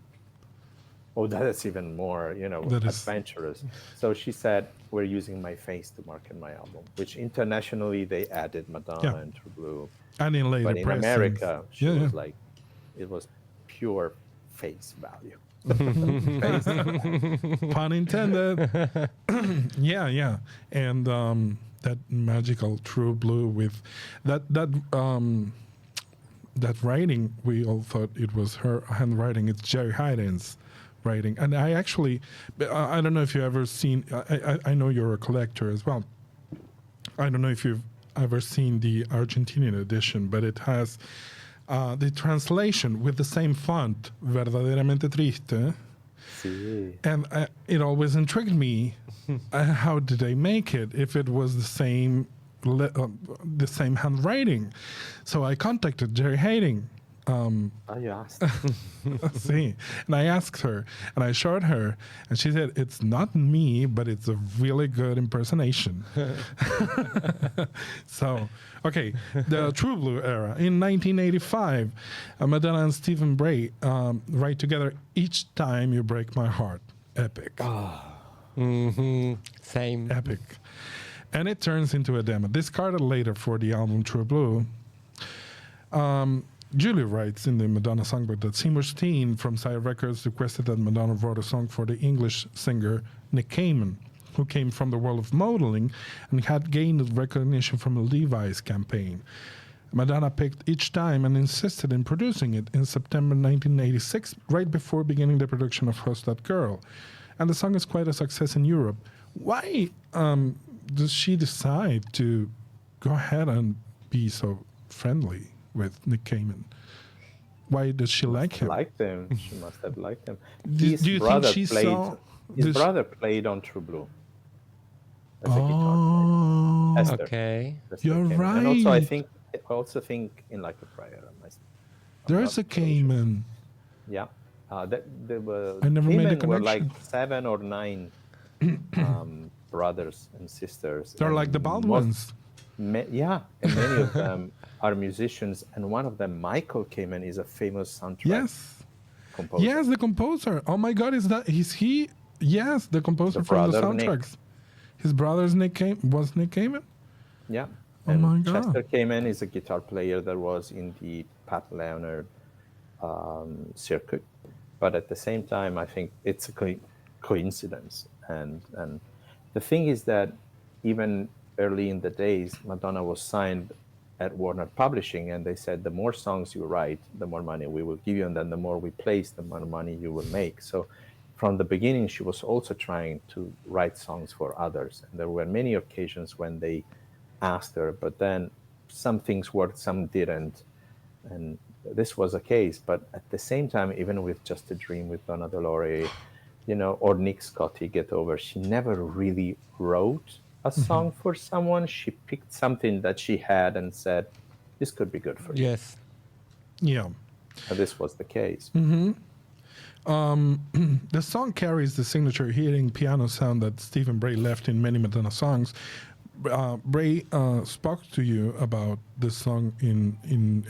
Oh, that is even more, That is- adventurous. So she said, we're using my face to market my album, which internationally they added Madonna Yeah. and True Blue. And in later But in pressings. America, she Yeah, was yeah. like, it was pure face value. Pun intended. yeah. And that magical True Blue with that writing, we all thought it was her handwriting. It's Jerry Hayden's writing. And I actually, I don't know if you've ever seen, I know you're a collector as well. I don't know if you've ever seen the Argentinian edition, but it has the translation with the same font, verdaderamente triste. Sí. And it always intrigued me, how did they make it if it was the same handwriting? So I contacted Jerry Hayden. Oh, you asked. See, and I asked her, and I showed her, and she said, it's not me, but it's a really good impersonation. So, okay, the True Blue era. In 1985, Madonna and Stephen Bray write together Each Time You Break My Heart. Epic. Same. Epic. And it turns into a demo, discarded later for the album True Blue. Giulio writes in the Madonna songbook that Seymour Steen from Sire Records requested that Madonna wrote a song for the English singer Nick Kamen, who came from the world of modeling and had gained recognition from a Levi's campaign. Madonna picked Each Time and insisted in producing it in September 1986, right before beginning the production of Who's That Girl. And the song is quite a success in Europe. Why does she decide to go ahead and be so friendly with Nick Kamen? Why does she like him? Liked him. She must have liked him. Do you think she saw... His brother played on True Blue as a guitar player. Esther. Okay. Esther You're Kamen. right. And also I think in Like a Prayer. There's a Kamen. Yeah. There were I never made the Kamen were like connection. 7 or 9 brothers and sisters. They're and like the Baldwins. Yeah, and many of them are musicians, and one of them, Michael Kamen, is a famous soundtrack composer. Yes, the composer. Oh my God, is he? Yes, the composer from the brother of Nick. soundtracks. His brother's Nick Kamen? Yeah. Oh And my God. Chester Kamen is a guitar player that was in the Pat Leonard circuit. But at the same time, I think it's a coincidence. And the thing is that even early in the days, Madonna was signed at Warner Publishing, and they said, the more songs you write, the more money we will give you, and then the more we place, the more money you will make. So from the beginning, she was also trying to write songs for others. And there were many occasions when they asked her, but then some things worked, some didn't. And this was a case. But at the same time, even with Just a Dream with Donna Dolore, or Nick Scotti, Get Over, she never really wrote a song for someone. She picked something that she had and said, this could be good for you. Yes. Yeah. And this was the case. The song carries the signature heating piano sound that Stephen Bray left in many Madonna songs. Bray spoke to you about this song in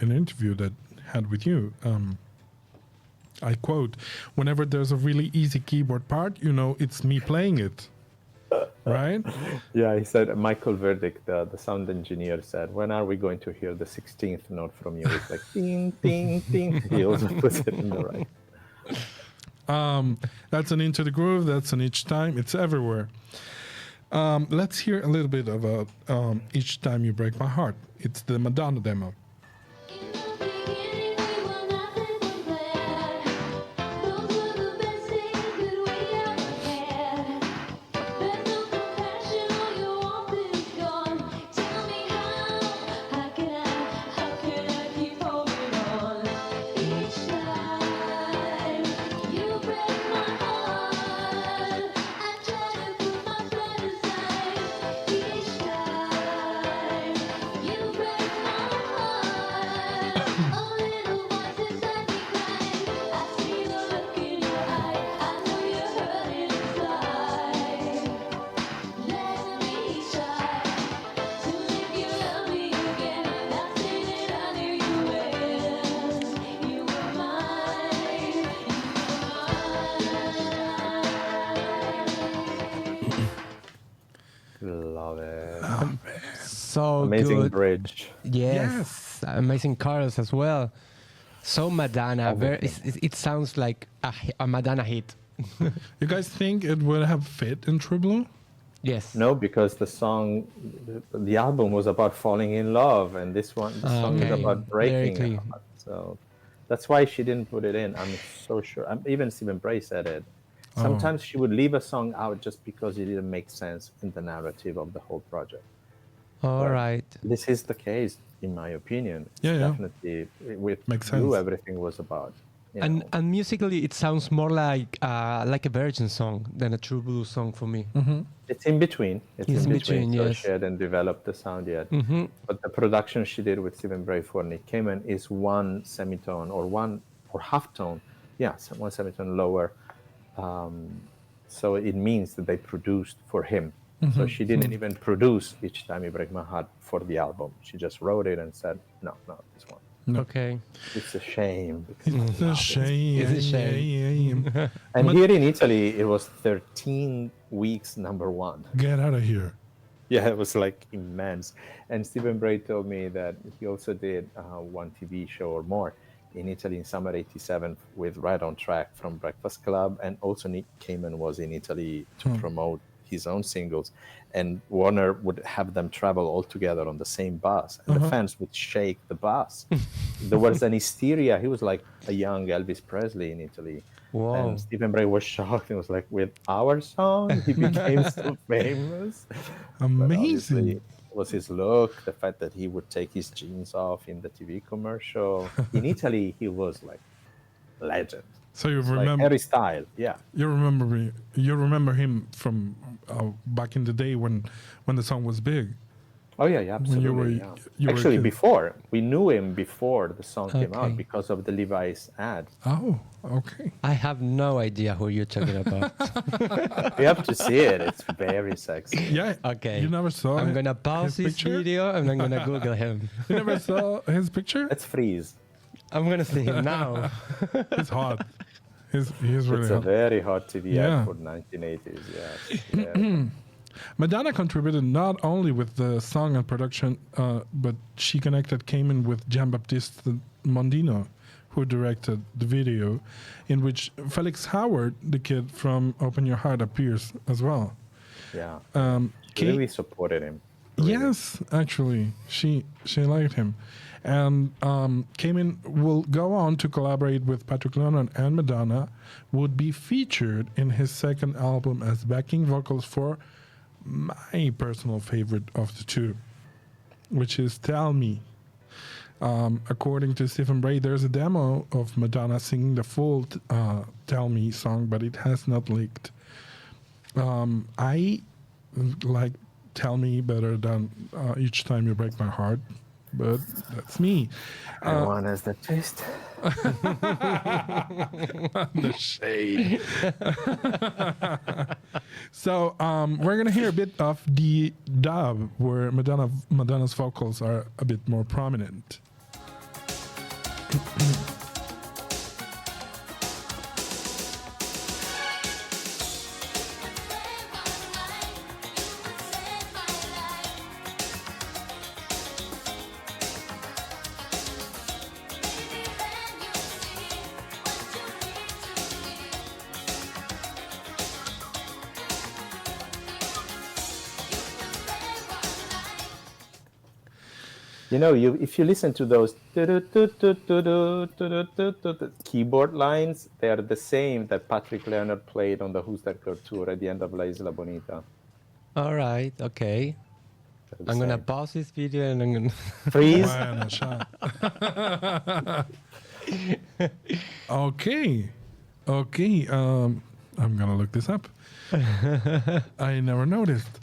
an interview that had with you. I quote, "Whenever there's a really easy keyboard part, it's me playing it." Right? Yeah, he said, Michael Verdict, the sound engineer, said, when are we going to hear the 16th note from you? It's like, ding, ding, ding. He also puts it in the right. That's an Into the Groove. That's an Each Time. It's everywhere. Let's hear a little bit about Each Time You Break My Heart. It's the Madonna demo. so Amazing good. bridge. Yes, amazing chorus as well. So Madonna, it sounds like a Madonna hit. You guys think it would have fit in True Blue? Yes. No, because the song, the album was about falling in love, and the song is about breaking. Very Heart. So that's why she didn't put it in. I'm so sure. Even Stephen Bray said it. Sometimes she would leave a song out just because it didn't make sense in the narrative of the whole project. All right. This is the case, in my opinion. Yeah. Definitely, with Makes you, sense. everything was about. And musically, it sounds more like a Virgin song than a True Blue song for me. Mm-hmm. It's in between. It's in between. So yes. she hadn't developed the sound yet. Mm-hmm. But the production she did with Stephen Bray for Nick Cayman is one semitone or half tone. Yeah, one semitone lower. So it means that they produced for him. Mm-hmm. So she didn't even produce Each Time You Break My Heart for the album. She just wrote it and said, no, this one. No. Okay. It's a shame. It's a shame. It's a shame. And here in Italy, it was 13 weeks #1. Get out of here. Yeah, it was like immense. And Stephen Bray told me that he also did one TV show or more in Italy in summer '87 with Right on Track from Breakfast Club. And also Nick Cayman was in Italy to promote his own singles. And Warner would have them travel all together on the same bus. And the fans would shake the bus. There was an hysteria. He was like a young Elvis Presley in Italy. Wow. And Stephen Bray was shocked and was like, with our song, he became so famous. Amazing. It was his look, the fact that he would take his jeans off in the TV commercial. In Italy, he was like legend. So you Like remember Harry Styles, yeah. you remember him from back in the day when the song was big. Oh yeah, absolutely. you were a Actually, kid. before we knew him before the song came Okay. out because of the Levi's ad. Oh, okay. I have no idea who you're talking about. You have to see it; it's very sexy. Yeah. Okay. You never saw I'm his- gonna pause his this picture? video and I'm gonna Google him. You never saw his picture? Let's freeze. I'm gonna see him now. He's hot. He's really It's a hot. very hot TV Yeah. ad for 1980s. Yes. Yeah. Madonna contributed not only with the song and production, but she connected Cayman with Giambattista Mondino, who directed the video, in which Felix Howard, the kid from Open Your Heart, appears as well. Yeah. Kay- Really supported him. Really. Yes, actually, she liked him, and Cayman will go on to collaborate with Patrick Lennon and Madonna. Would be featured in his second album as backing vocals for my personal favorite of the two, which is "Tell Me." According to Stephen Bray, there's a demo of Madonna singing the full "Tell Me" song, but it has not leaked. I like "Tell Me" better than "Each Time You Break My Heart," but that's me. Everyone has the taste. The shade. So we're gonna hear a bit of the dub where Madonna's vocals are a bit more prominent. You know, if you listen to those keyboard lines, they are the same that Patrick Leonard played on the Who's That Girl tour at the end of La Isla Bonita. All right, okay. They're the I'm gonna same. pause this video and I'm gonna. freeze. Bueno, shot. Okay. I'm gonna look this up. I never noticed.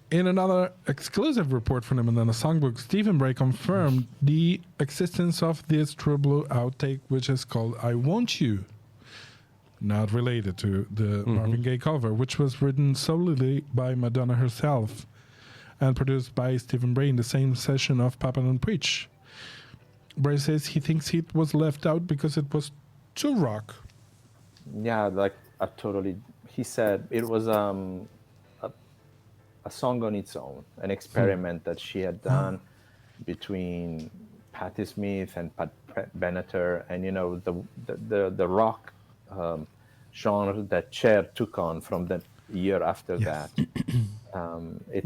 In another exclusive report from the Madonna Songbook, Stephen Bray confirmed the existence of this True Blue outtake, which is called "I Want You," not related to the Marvin Gaye cover, which was written solely by Madonna herself and produced by Stephen Bray in the same session of Papa Don't Preach. Bray says he thinks it was left out because it was too rock. Yeah, like a totally. He said it was a a song on its own, an experiment that she had done between Patti Smith and Pat Benatar, and the rock genre that Cher took on from the year after that. It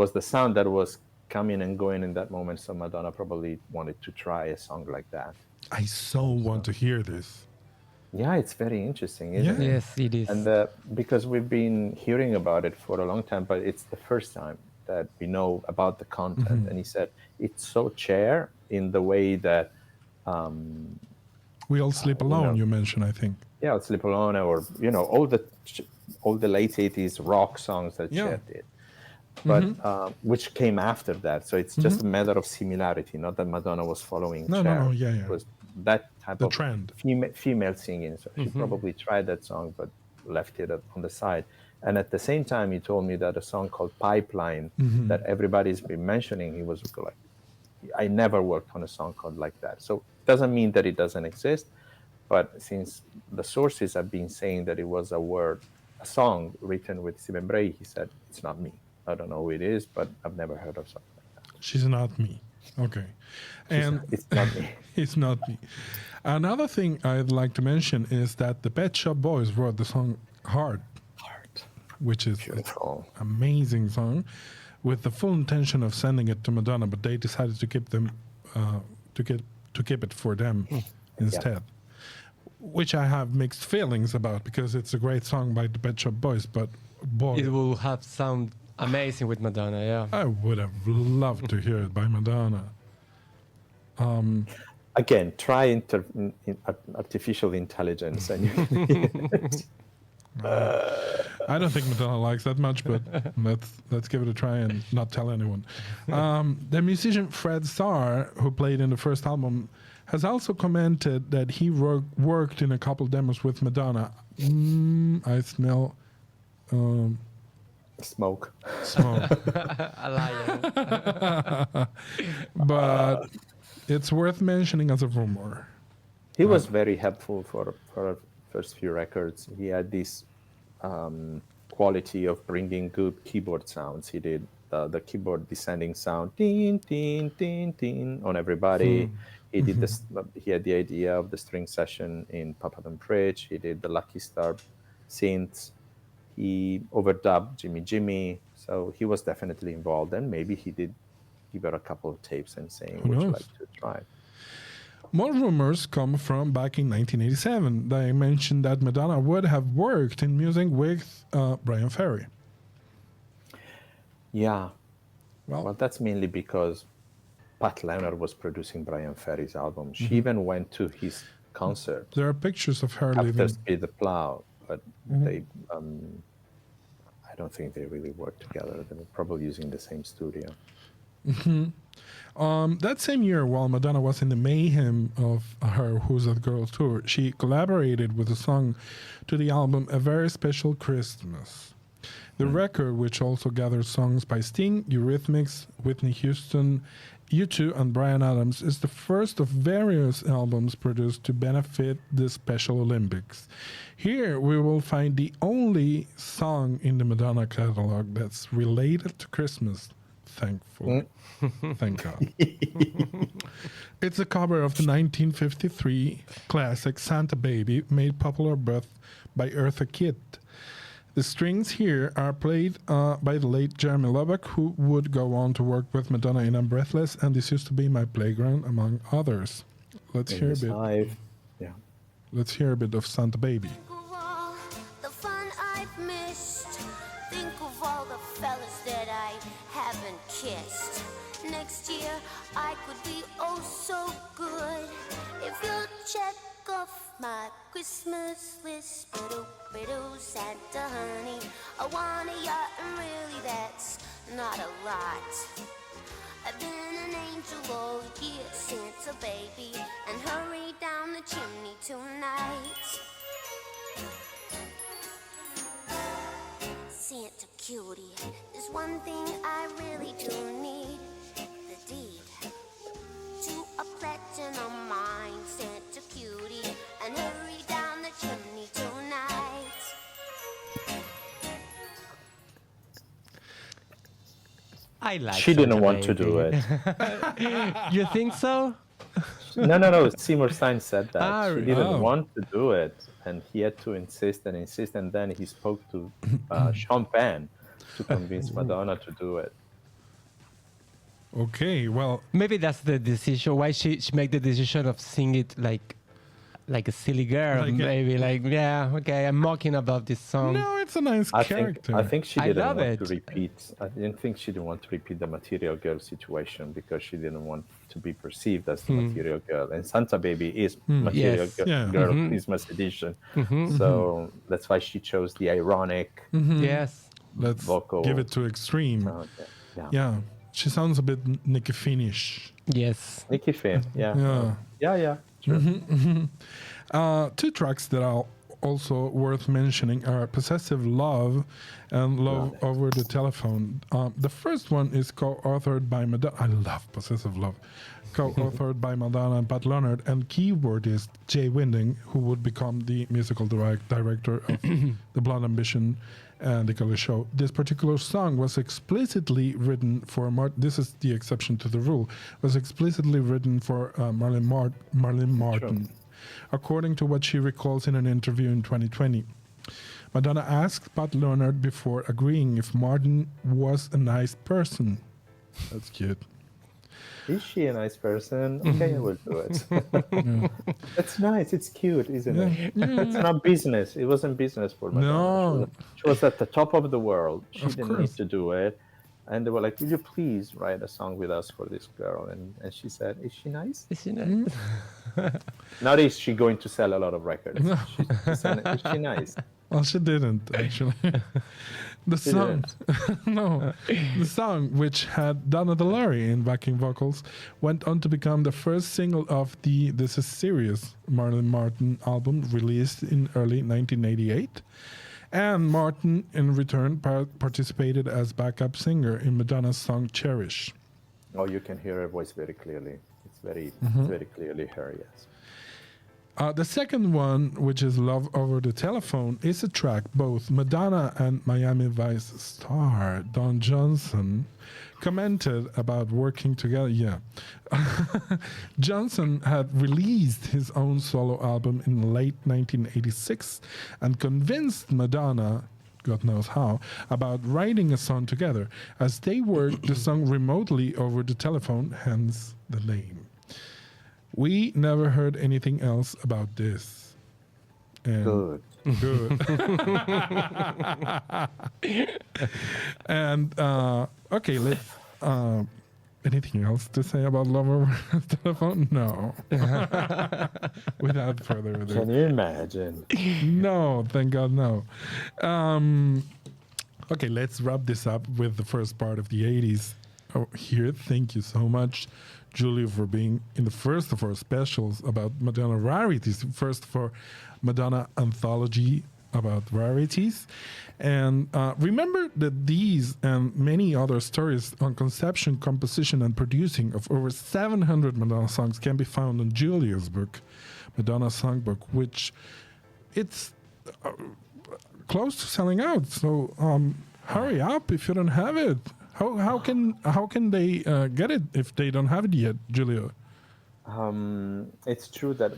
was the sound that was coming and going in that moment, so Madonna probably wanted to try a song like that. I so want to hear this. Yeah, it's very interesting, isn't it? Yes, it is. And because we've been hearing about it for a long time, but it's the first time that we know about the content. And he said it's so Cher in the way that We All Sleep Alone, you mentioned, I think. Yeah, Sleep Alone, or all the late 80s rock songs that Cher did, but which came after that. So it's just a matter of similarity, not that Madonna was following Cher. No, It was that type of trend. Female singing. So she probably tried that song, but left it on the side. And at the same time, he told me that a song called Pipeline that everybody's been mentioning, he was like, I never worked on a song called like that. So it doesn't mean that it doesn't exist, but since the sources have been saying that it was a song written with Stephen Bray, he said, it's not me. I don't know who it is, but I've never heard of something like that. She's not me. Okay. It's not me. It's not me. Another thing I'd like to mention is that the Pet Shop Boys wrote the song Heart, which is an amazing song, with the full intention of sending it to Madonna, but they decided to keep it for them instead. Which I have mixed feelings about, because it's a great song by the Pet Shop Boys, but boy, it will have sound amazing with Madonna. Yeah, I would have loved to hear it by Madonna. Again, try artificial intelligence, and I don't think Madonna likes that much, but let's give it a try and not tell anyone. The musician Fred Starr, who played in the first album, has also commented that he worked in a couple demos with Madonna. I smell smoke. a liar. But it's worth mentioning as a rumor. He was very helpful for our first few records. He had this quality of bringing good keyboard sounds. He did the keyboard descending sound, tin, tin, tin, tin, on everybody. He did this. He had the idea of the string session in Papa Don't Preach. He did the Lucky Star synths. He overdubbed Jimmy Jimmy. So he was definitely involved, and maybe he did give her a couple of tapes and saying, would you like to try? More rumors come from back in 1987. They mentioned that Madonna would have worked in music with Brian Ferry. Yeah. Well, that's mainly because Pat Leonard was producing Brian Ferry's album. She even went to his concert. There are pictures of her after living. Speed the Plow, but they, I don't think they really worked together. They were probably using the same studio. That same year, while Madonna was in the mayhem of her Who's That Girl tour, she collaborated with a song to the album A Very Special Christmas. The record, which also gathered songs by Sting, Eurythmics, Whitney Houston, U2, and Bryan Adams, is the first of various albums produced to benefit the Special Olympics. Here we will find the only song in the Madonna catalog that's related to Christmas. Thankfully. Thank God. It's a cover of the 1953 classic Santa Baby, made popular both by Eartha Kitt. The strings here are played by the late Jeremy Lubbock, who would go on to work with Madonna in I'm Breathless and This Used to Be My Playground, among others. Let's hear a bit. Yeah. Let's hear a bit of Santa Baby. Think of all the fun I've missed. Think of all the fellas that I haven't kissed. Next year I could be oh so good if you'll check off my Christmas list. Biddle, Santa honey, I want a yacht, and really that's not a lot. I've been an angel all year, Santa baby, and hurry down the chimney tonight. Santa cutie, there's one thing I really do need, the deed to a platinum mine. Santa cutie, and hurry down the chimney tonight. I like. She didn't Santa want to do Baby. it. You think so? No. Seymour Stein said that. Ah, She didn't oh. want to do it, and he had to insist, and then he spoke to Sean Penn to convince Madonna to do it. Okay, well, Maybe that's the decision. Why she made the decision of sing it like a silly girl. Like a- Maybe like, yeah, okay, I'm mocking about this song. no, it's a nice character. I think she I didn't love want to it. repeat. I didn't think she didn't want to repeat the Material Girl situation because she didn't want to be perceived as the Material Girl. And Santa Baby is Material Yes. Yeah. Girl Christmas edition. So that's why she chose the ironic Yes. Let's vocal. give it to extreme. Yeah. Yeah, she sounds a bit Nicki Finish. Yes. Nikki Finn. Yeah. Yeah. Sure. Two tracks that are also worth mentioning are Possessive Love and Love Over the Telephone. The first one is co-authored by Madonna. I love Possessive Love. Co-authored by Madonna and Pat Leonard and keyboardist Jay Winding, who would become the musical director of The Blonde Ambition and The Color Show. This particular song was explicitly written for this is the exception to the rule, was explicitly written for Marlene Martin, according to what she recalls in an interview in 2020. Madonna asked Pat Leonard before agreeing if Martin was a nice person. That's cute. Is she a nice person? Okay, I will do it. That's nice. It's cute, isn't it? It's not business. It wasn't business for Madonna. No. She was at the top of the world. She Of didn't course. need to do it. And they were like, will you please write a song with us for this girl? And she said, is she nice? Is she nice? Not is she going to sell a lot of records. She said, is she nice? Well, she didn't, actually. The song, no, the song, which had Donna DeLaury in backing vocals, went on to become the first single of the This Is Serious Marlene Martin album released in early 1988. And Martin, in return, participated as backup singer in Madonna's song Cherish. Oh, you can hear her voice very clearly. It's very clearly her, yes. The second one, which is Love Over the Telephone, is a track both Madonna and Miami Vice star Don Johnson commented about working together. Yeah. Johnson had released his own solo album in late 1986 and convinced Madonna, God knows how, about writing a song together, as they worked the song remotely over the telephone, hence the name. We never heard anything else about this. And Good. And okay, let's. Anything else to say about Love Over the Telephone? No. Without further ado. Can you imagine? No, thank God, no. Okay, let's wrap this up with the first part of the 80s. Oh, here, thank you so much, Giulio, for being in the first of our specials about Madonna rarities. First for Madonna anthology about rarities. And remember that these and many other stories on conception, composition, and producing of over 700 Madonna songs can be found in Giulio's book, Madonna Songbook, which it's close to selling out. So hurry up if you don't have it. How can they get it if they don't have it yet, Giulio? It's true that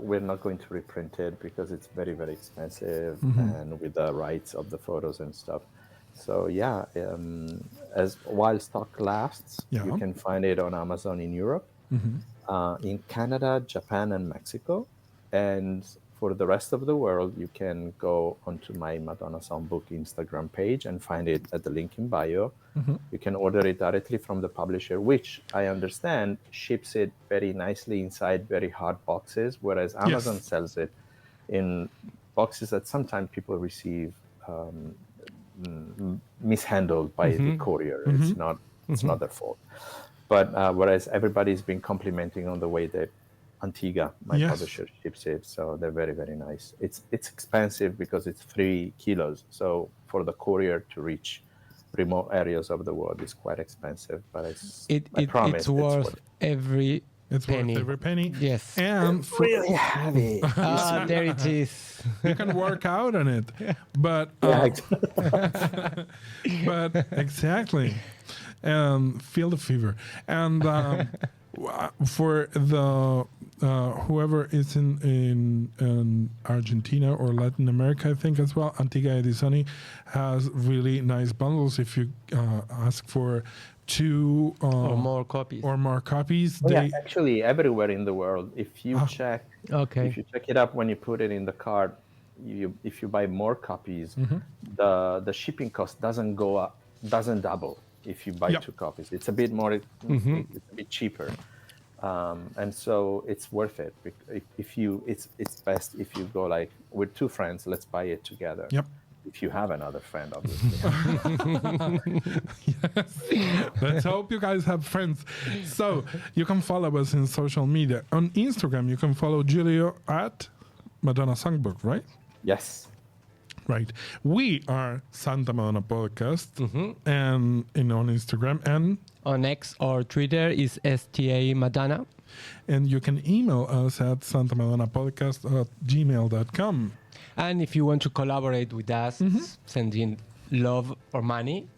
we're not going to reprint it because it's very, very expensive and with the rights of the photos and stuff. So yeah, as while stock lasts, you can find it on Amazon in Europe, in Canada, Japan, and Mexico. And for the rest of the world, you can go onto my Madonna Songbook Instagram page and find it at the link in bio. You can order it directly from the publisher, which I understand ships it very nicely inside very hard boxes, whereas Amazon sells it in boxes that sometimes people receive mishandled by the courier. It's not their fault. But whereas everybody's been complimenting on the way that Antigua, my publisher, ships it, so they're very, very nice. It's expensive because it's 3 kilos, so for the courier to reach remote areas of the world is quite expensive. But I promise it's worth every It's penny. worth every penny. Yes. And Really heavy. Ah, there it is. you can work out on it. But but exactly. Feel the fever. And for the whoever is in Argentina or Latin America, I think as well, Antigua Edisoni has really nice bundles. If you ask for 2 Or more copies. Yeah, actually, everywhere in the world. If you check, Okay. if you check it up when you put it in the cart, if you buy more copies, the shipping cost doesn't go up, doesn't double. If you buy 2 copies, it's a bit more, it's a bit cheaper, and so it's worth it. It's best if you go like with 2 friends, let's buy it together. Yep. If you have another friend, obviously. Yes. Let's hope you guys have friends. So you can follow us in social media. On Instagram, you can follow Giulio at Madonna Songbook, right? Yes. Right. We are Santamadonnapodcast and on Instagram, and On X or Twitter is STA Madonna. and you can email us at santamadonnapodcast@gmail.com. And if you want to collaborate with us, send in love or money.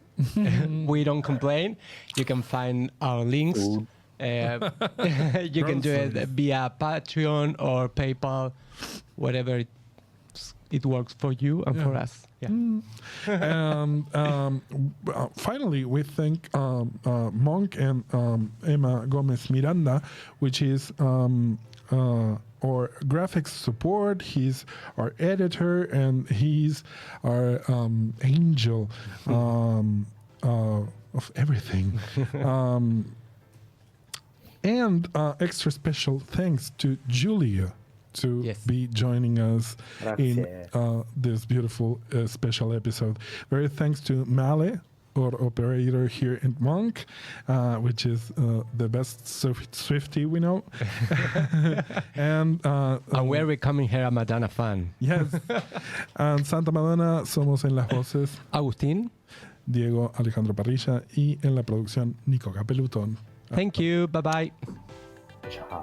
We don't complain. You can find our links. You can do it via Patreon or PayPal, whatever it works for you and for us. Yeah. And finally, we thank Monk and Emma Gomez Miranda, which is our graphics support. He's our editor, and he's our angel of everything. And extra special thanks to Giulio to be joining us in this beautiful special episode. Very thanks to Male, our operator here in Monk, which is the best Swiftie we know. And we're becoming here a Madonna fan. Yes. And Santa Madonna somos en las voces Agustín, Diego Alejandro Parrilla y en la producción Nico Capeluto. Thank you. Bye bye. Ciao.